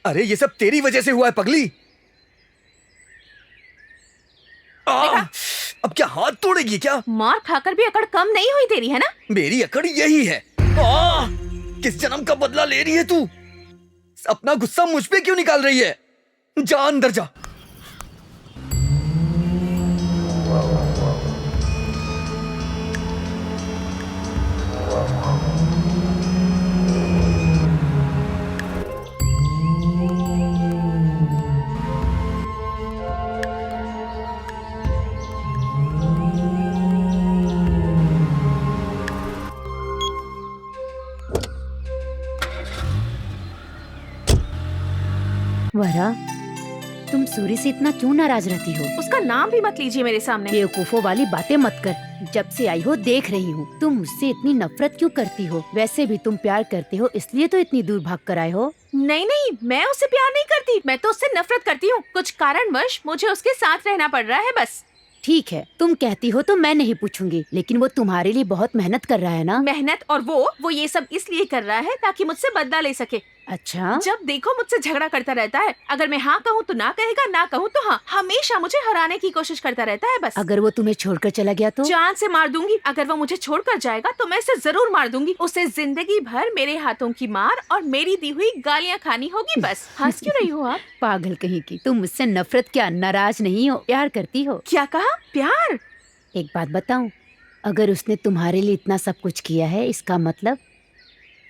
अरे ये सब तेरी वजह से हुआ है पगली। अब क्या हाथ तोड़ेगी क्या? मार खाकर भी अकड़ कम नहीं हुई तेरी, है ना? मेरी अकड़ यही है। किस जन्म का बदला ले रही है तू? अपना गुस्सा मुझ पे क्यों निकाल रही है? जा अंदर जा। वरा, तुम सूरी से इतना क्यों नाराज रहती हो? उसका नाम भी मत लीजिए मेरे सामने। बेवकूफों वाली बातें मत कर। जब से आई हो देख रही हूँ, तुम मुझसे इतनी नफरत क्यों करती हो? वैसे भी तुम प्यार करते हो, इसलिए तो इतनी दूर भाग कर आए हो। नहीं नहीं, मैं उससे प्यार नहीं करती, मैं तो उससे नफरत करती हूँ। कुछ कारणवश मुझे उसके साथ रहना पड़ रहा है, बस। ठीक है, तुम कहती हो तो मैं नहीं पूछूंगी, लेकिन वो तुम्हारे लिए बहुत मेहनत कर रहा है ना? मेहनत? और वो ये सब इसलिए कर रहा है ताकि मुझसे बदला ले सके। अच्छा? जब देखो मुझसे झगड़ा करता रहता है। अगर मैं हाँ कहूँ तो ना कहेगा, ना कहूँ तो हाँ। हमेशा मुझे हराने की कोशिश करता रहता है, बस। अगर वो तुम्हें छोड़कर चला गया तो? जान से मार दूंगी। अगर वो मुझे छोड़कर जाएगा तो मैं इसे जरूर मार दूंगी। उसे जिंदगी भर मेरे हाथों की मार और मेरी दी हुई गालियाँ खानी होगी, बस। हंस क्यों रही हो आप? पागल कहीं की, तुम मुझसे नफरत क्या, नाराज नहीं हो, प्यार करती हो। क्या कहा? प्यार? एक बात बताऊं, अगर उसने तुम्हारे लिए इतना सब कुछ किया है, इसका मतलब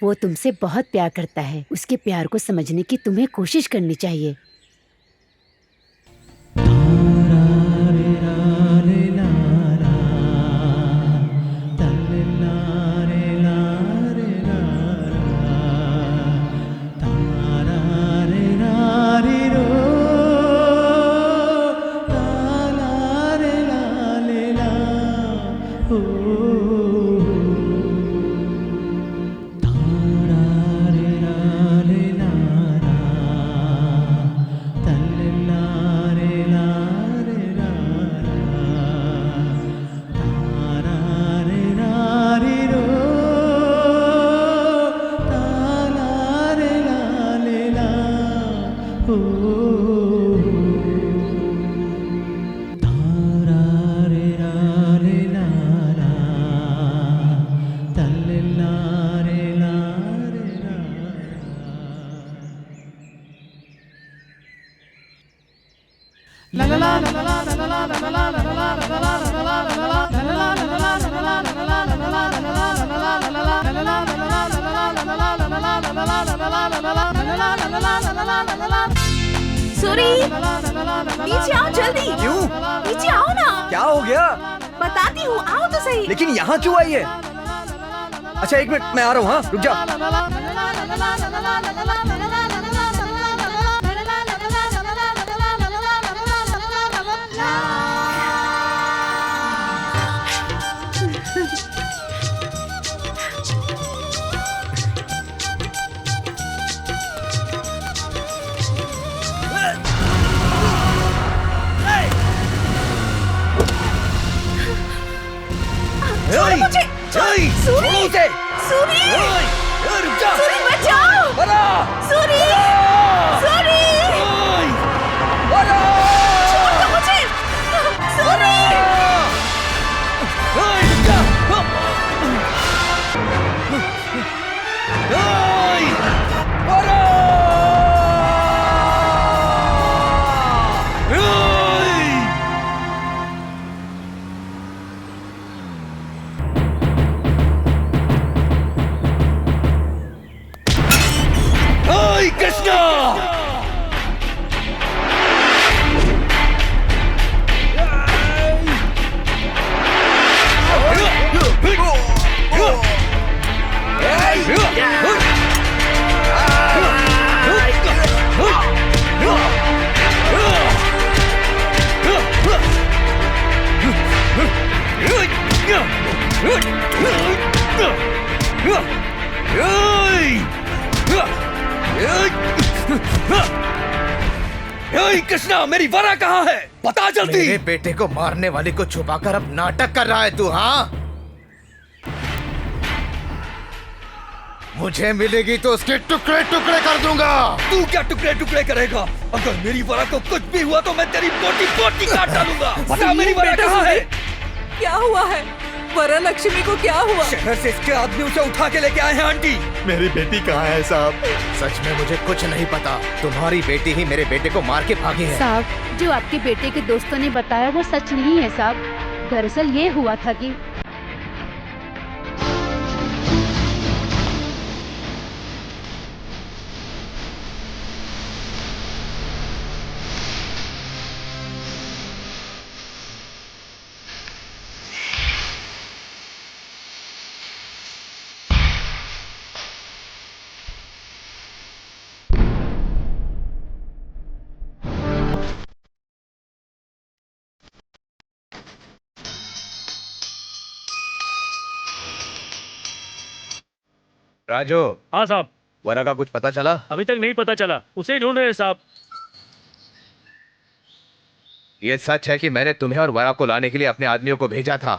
वो तुमसे बहुत प्यार करता है। उसके प्यार को समझने की तुम्हें कोशिश करनी चाहिए। सूरी, नीचे आओ जल्दी। क्यों? नीचे आओ ना। क्या हो गया? बताती हूँ, आओ तो सही। लेकिन यहाँ क्यों आई है? अच्छा एक मिनट, मैं आ रहा हूँ। हाँ रुक जा। छोड़ो मुझे। सूरी, सूरी, सूरी, रुक जा। सूरी बचाओ। बरा, सूरी, सूरी, बरा, छोड़ दो मुझे। सूरी, रुक जा। बरा, कृष्णा। कृष्णा, मेरी वरा कहाँ है? बता जल्दी। मेरे बेटे को मारने वाले को छुपाकर अब नाटक कर रहा है तू? हाँ, मुझे मिलेगी तो उसके टुकड़े टुकड़े कर दूंगा। तू क्या टुकड़े टुकड़े करेगा? अगर मेरी वरा को कुछ भी हुआ तो मैं तेरी बोटी बोटी काट डालूंगा। बता मेरी वरा कहाँ है? क्या हुआ है? वरा लक्ष्मी को क्या हुआ? शहर से इसके आदमी उसे उठा के लेके आए हैं आंटी। मेरी बेटी कहाँ है साहब? सच में मुझे कुछ नहीं पता। तुम्हारी बेटी ही मेरे बेटे को मार के भागी है। साहब, जो आपके बेटे के दोस्तों ने बताया वो सच नहीं है साहब। दरअसल ये हुआ था कि राजू, हाँ साहब। वरा का कुछ पता चला? अभी तक नहीं पता चला, उसे ढूंढ रहे हैं साहब। ये सच है कि मैंने तुम्हें और वरा को लाने के लिए अपने आदमियों को भेजा था,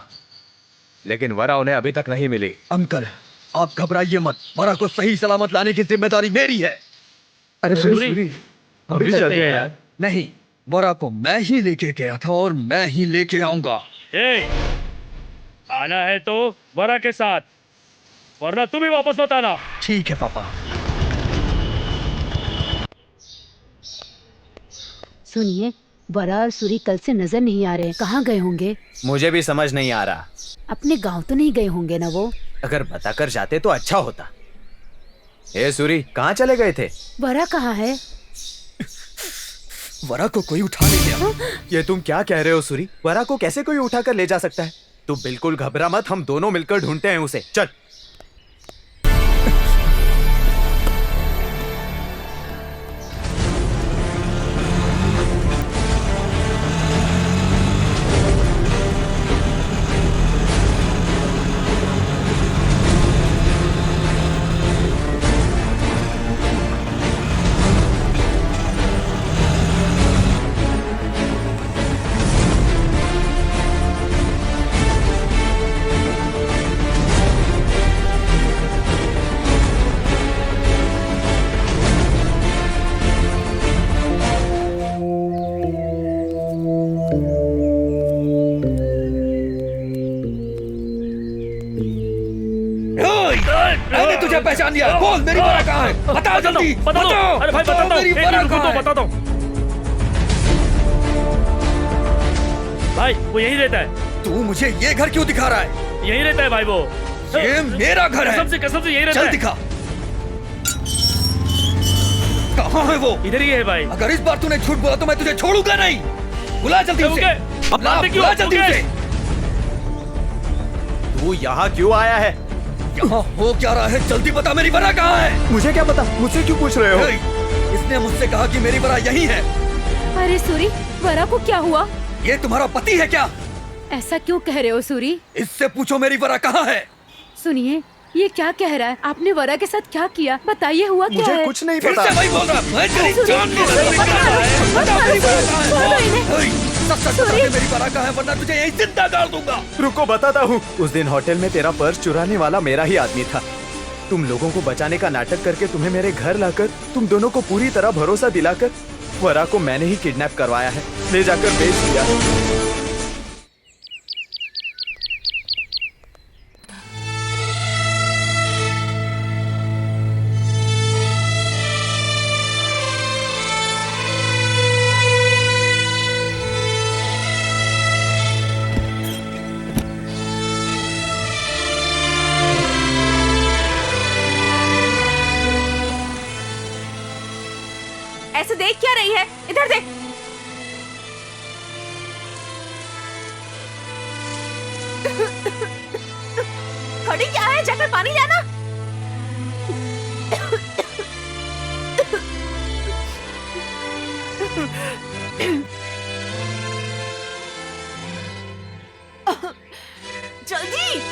लेकिन वरा उन्हें अभी तक नहीं मिली। अंकल, आप घबराइए मत। वरा को सही सलामत लाने की जिम्मेदारी मेरी है। अरे सूरी, अभी चलते हैं यार। नहीं, वरा को मैं ही लेके गया था और मैं ही लेके आऊंगा। आना है तो वरा के साथ, वरना तुम ही वापस मत आना। ठीक है पापा। सुनिए, वरा और सूरी कल से नजर नहीं आ रहे हैं। कहाँ गए होंगे? मुझे भी समझ नहीं आ रहा। अपने गांव तो नहीं गए होंगे ना वो? अगर बताकर जाते तो अच्छा होता। ए सूरी, कहाँ चले गए थे? वरा कहाँ है? वरा को कोई उठा ले गया। ये तुम क्या कह रहे हो सूरी? वरा को कैसे कोई उठाकर ले जा सकता है? तू बिल्कुल घबरा मत, हम दोनों मिलकर ढूंढते हैं उसे। चल। मैंने तुझे पहचान लिया। बोल मेरी वरा कहाँ है? बता जल्दी। बता दो। अरे भाई बता दो, मेरी वरा कहाँ है? बता दो भाई, वो यहीं रहता है। तू मुझे ये घर क्यों दिखा रहा है? यहीं रहता है भाई वो। ये मेरा घर है। कसम से यहीं रहता चल है। दिखा। कहाँ है वो? इधर ही है भाई। अगर इस बार तूने झूठ बोला तो मैं तुझे छोड़ूंगा नहीं। बुला जल्दी उसे। बुला जल्दी उसे। तू यहाँ क्यों आया है? यहाँ हो क्या रहा है? जल्दी बता मेरी वरा कहाँ है? मुझे क्या पता, मुझसे क्यों पूछ रहे हो? इसने मुझसे कहा कि मेरी वरा यही है। अरे सूरी, वरा को क्या हुआ? ये तुम्हारा पति है क्या? ऐसा क्यों कह रहे हो सूरी? इससे पूछो मेरी वरा कहाँ है। सुनिए, ये क्या कह रहा है? आपने वरा के साथ क्या किया? बताइए, हुआ क्या मुझे है? कुछ नहीं फिर पता। से वही बोल रहा। मैं तेरी जान ले लूंगा। बता मेरी वरा कहाँ है? सच बता दे मेरी वरा कहाँ है, वरना तुझे यहीं जिंदा गाड़ दूंगा। रुको, बताता हूँ। उस दिन होटल में तेरा पर्स चुराने वाला मेरा ही आदमी था। तुम लोगों को बचाने का नाटक करके तुम्हें मेरे घर लाकर तुम दोनों को पूरी तरह भरोसा दिलाकर वरा को मैंने ही किडनैप करवाया है, ले जाकर बेच दिया। ऐसे देख क्या रही है? इधर देख। खड़ी क्या है? जाकर पानी लाना। जल्दी।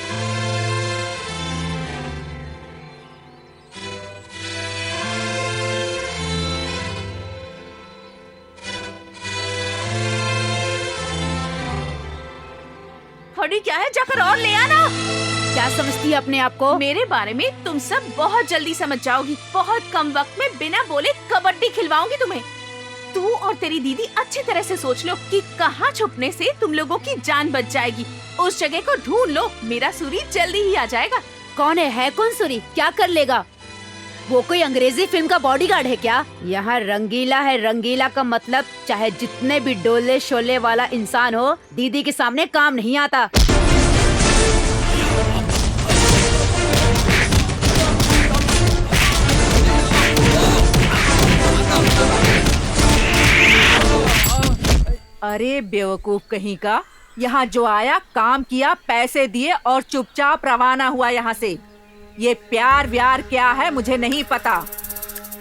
खड़ी क्या है? जाकर और ले आना। क्या समझती है अपने आप को? मेरे बारे में तुम सब बहुत जल्दी समझ जाओगी। बहुत कम वक्त में बिना बोले कबड्डी खिलवाऊंगी तुम्हें। तू और तेरी दीदी अच्छी तरह से सोच लो कि कहाँ छुपने से तुम लोगों की जान बच जाएगी। उस जगह को ढूंढ लो। मेरा सूरी जल्दी ही आ जाएगा। कौन है कौन सूरी? क्या कर लेगा? वो कोई अंग्रेजी फिल्म का बॉडीगार्ड है क्या? यहाँ रंगीला है। रंगीला का मतलब चाहे जितने भी डोले शोले वाला इंसान हो, दीदी के सामने काम नहीं आता। अरे बेवकूफ कहीं का, यहाँ जो आया काम किया, पैसे दिए और चुपचाप रवाना हुआ यहाँ से। ये प्यार व्यार क्या है मुझे नहीं पता।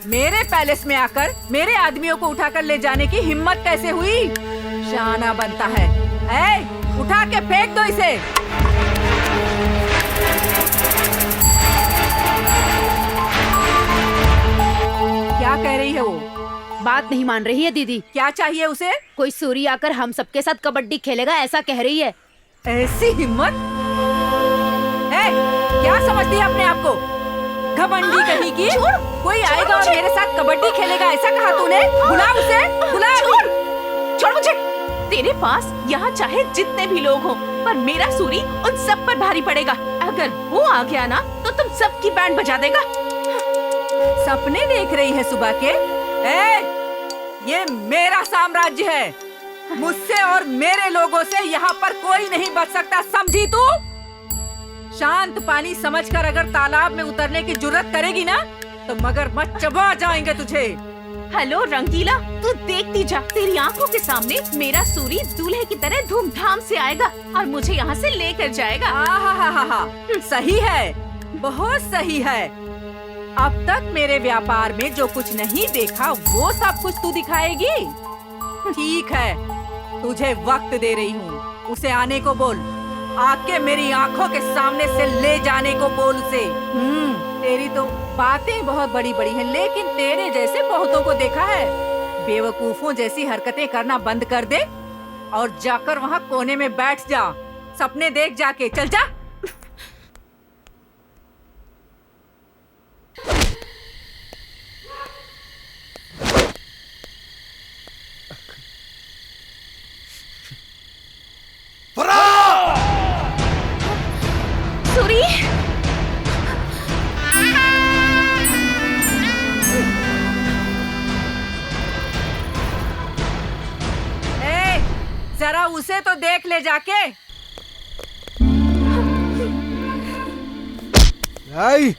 मेरे पैलेस में आकर मेरे आदमियों को उठाकर ले जाने की हिम्मत कैसे हुई? शाना बनता है। उठा के फेंक दो इसे। क्या कह रही है वो? बात नहीं मान रही है दीदी। क्या चाहिए उसे? कोई सूरी आकर हम सबके साथ कबड्डी खेलेगा ऐसा कह रही है। ऐसी हिम्मत? क्या समझती है अपने आप को? घमंडी कहीं की। कोई आएगा और मेरे साथ कबड्डी खेलेगा ऐसा कहा तूने? बुला उसे, बुला। छोड़ मुझे। तेरे पास यहाँ चाहे जितने भी लोग हो, पर मेरा सूरी उन सब पर भारी पड़ेगा। अगर वो आ गया ना तो तुम सबकी बैंड बजा देगा। सपने देख रही है सुबह के? ये मेरा साम्राज्य है। मुझसे और मेरे लोगों से यहाँ पर कोई नहीं बच सकता, समझी तू? शांत पानी समझकर अगर तालाब में उतरने की जुर्रत करेगी ना तो मगरमच्छ चबा जाएंगे तुझे। हेलो रंगीला, तू देखती जा, तेरी आंखों के सामने मेरा सूरी दूल्हे की तरह धूमधाम से आएगा और मुझे यहाँ से लेकर जाएगा। हा, सही है, बहुत सही है। अब तक मेरे व्यापार में जो कुछ नहीं देखा वो सब कुछ तू दिखाएगी। ठीक है, तुझे वक्त दे रही हूँ, उसे आने को बोल, आके मेरी आंखों के सामने से ले जाने को बोल उसे। तेरी तो बातें बहुत बड़ी बड़ी हैं, लेकिन तेरे जैसे बहुतों को देखा है। बेवकूफों जैसी हरकतें करना बंद कर दे और जाकर वहाँ कोने में बैठ जा, सपने देख जाके। चल जा। सूरी, जरा उसे तो देख ले जाके। आई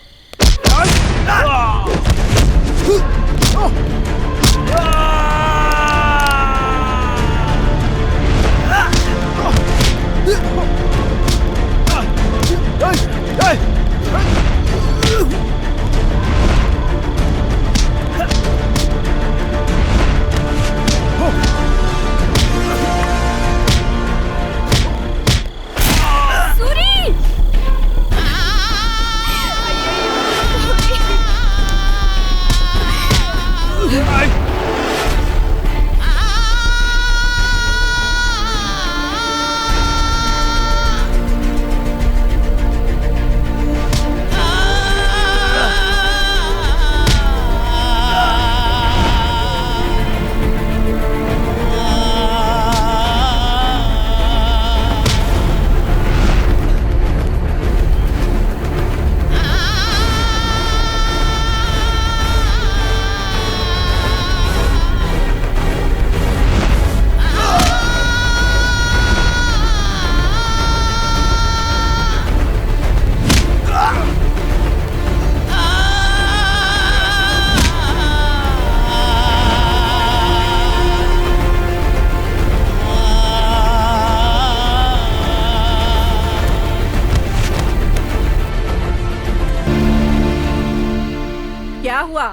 क्या हुआ?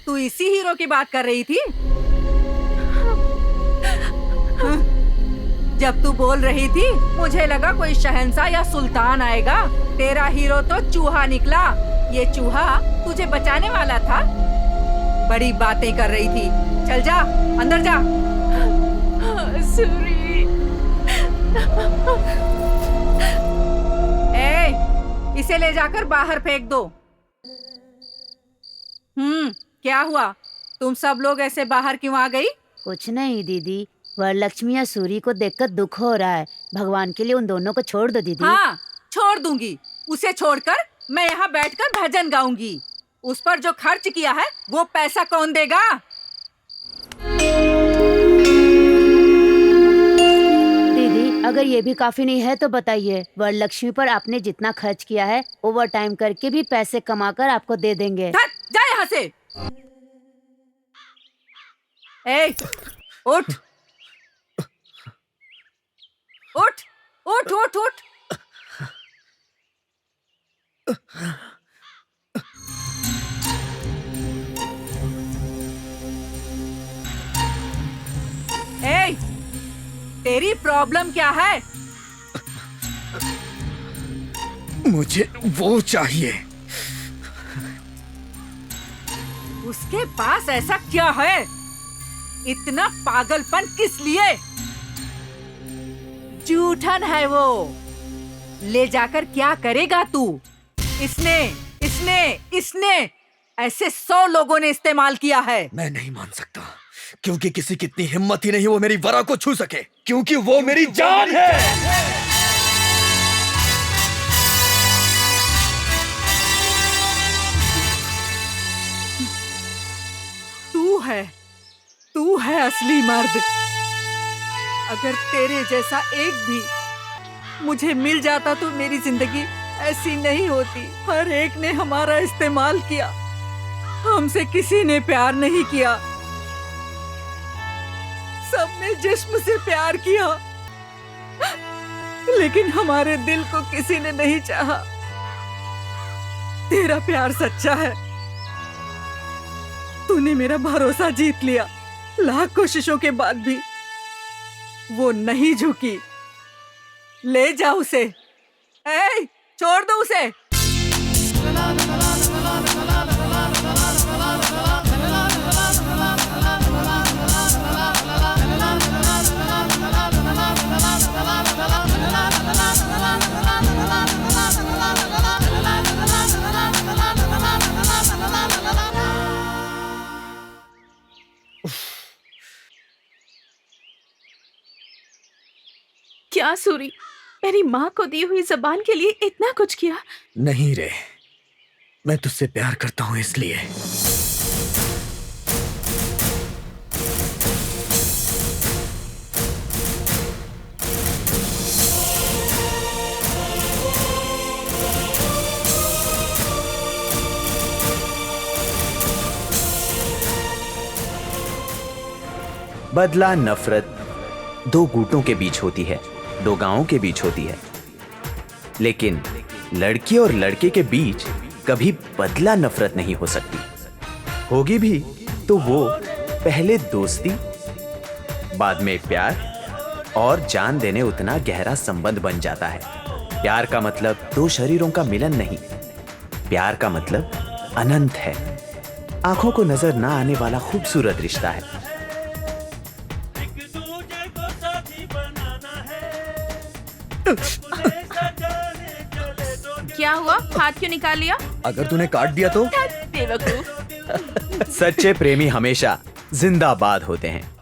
तू इसी हीरो की बात कर रही थी? जब तू बोल रही थी मुझे लगा कोई शहंशाह या सुल्तान आएगा। तेरा हीरो तो चूहा निकला। ये चूहा तुझे बचाने वाला था। बड़ी बातें कर रही थी। चल जा, अंदर जा। सूरी, इसे ले जाकर बाहर फेंक दो। क्या हुआ? तुम सब लोग ऐसे बाहर क्यों आ गई? कुछ नहीं दीदी, वरलक्ष्मी या सूरी को देखकर दुख हो रहा है। भगवान के लिए उन दोनों को छोड़ दो दीदी। हाँ, छोड़ दूंगी। उसे छोड़कर मैं यहाँ बैठकर भजन गाऊंगी। उस पर जो खर्च किया है वो पैसा कौन देगा? दीदी, अगर ये भी काफी नहीं है तो बताइए। वरलक्ष्मी पर आपने जितना खर्च किया है ओवर टाइम करके भी पैसे कमाकर आपको दे देंगे। जा यहाँ से। उठ उठ उठ उठ उठ। तेरी प्रॉब्लम क्या है? मुझे वो चाहिए। उसके पास ऐसा क्या है? इतना पागलपन किस लिए? जूठन है वो। ले जाकर क्या करेगा तू? इसने इसने इसने ऐसे 100 लोगों ने इस्तेमाल किया है। मैं नहीं मान सकता, क्योंकि किसी की इतनी हिम्मत ही नहीं वो मेरी वरा को छू सके, क्योंकि वो मेरी जान है। तू है असली मर्द। अगर तेरे जैसा एक भी मुझे मिल जाता तो मेरी जिंदगी ऐसी नहीं होती। हर एक ने हमारा इस्तेमाल किया, हमसे किसी ने प्यार नहीं किया। सबने जिस्म से प्यार किया, लेकिन हमारे दिल को किसी ने नहीं चाहा। तेरा प्यार सच्चा है। तूने मेरा भरोसा जीत लिया। लाख कोशिशों के बाद भी वो नहीं झुकी। ले जा उसे। ए, छोड़ दो उसे। क्या सूरी, मेरी माँ को दी हुई जबान के लिए इतना कुछ किया? नहीं रे, मैं तुझसे प्यार करता हूं इसलिए। बदला नफरत दो गुटों के बीच होती है, दो गांवों के बीच होती है, लेकिन लड़की और लड़के के बीच कभी बदला नफरत नहीं हो सकती। होगी भी तो वो पहले दोस्ती, बाद में प्यार और जान देने उतना गहरा संबंध बन जाता है। प्यार का मतलब दो शरीरों का मिलन नहीं, प्यार का मतलब अनंत है, आंखों को नजर ना आने वाला खूबसूरत रिश्ता है। क्या हुआ? हाथ क्यों निकाल लिया? अगर तूने काट दिया तो? बेवकूफ। सच्चे प्रेमी हमेशा जिंदाबाद होते हैं।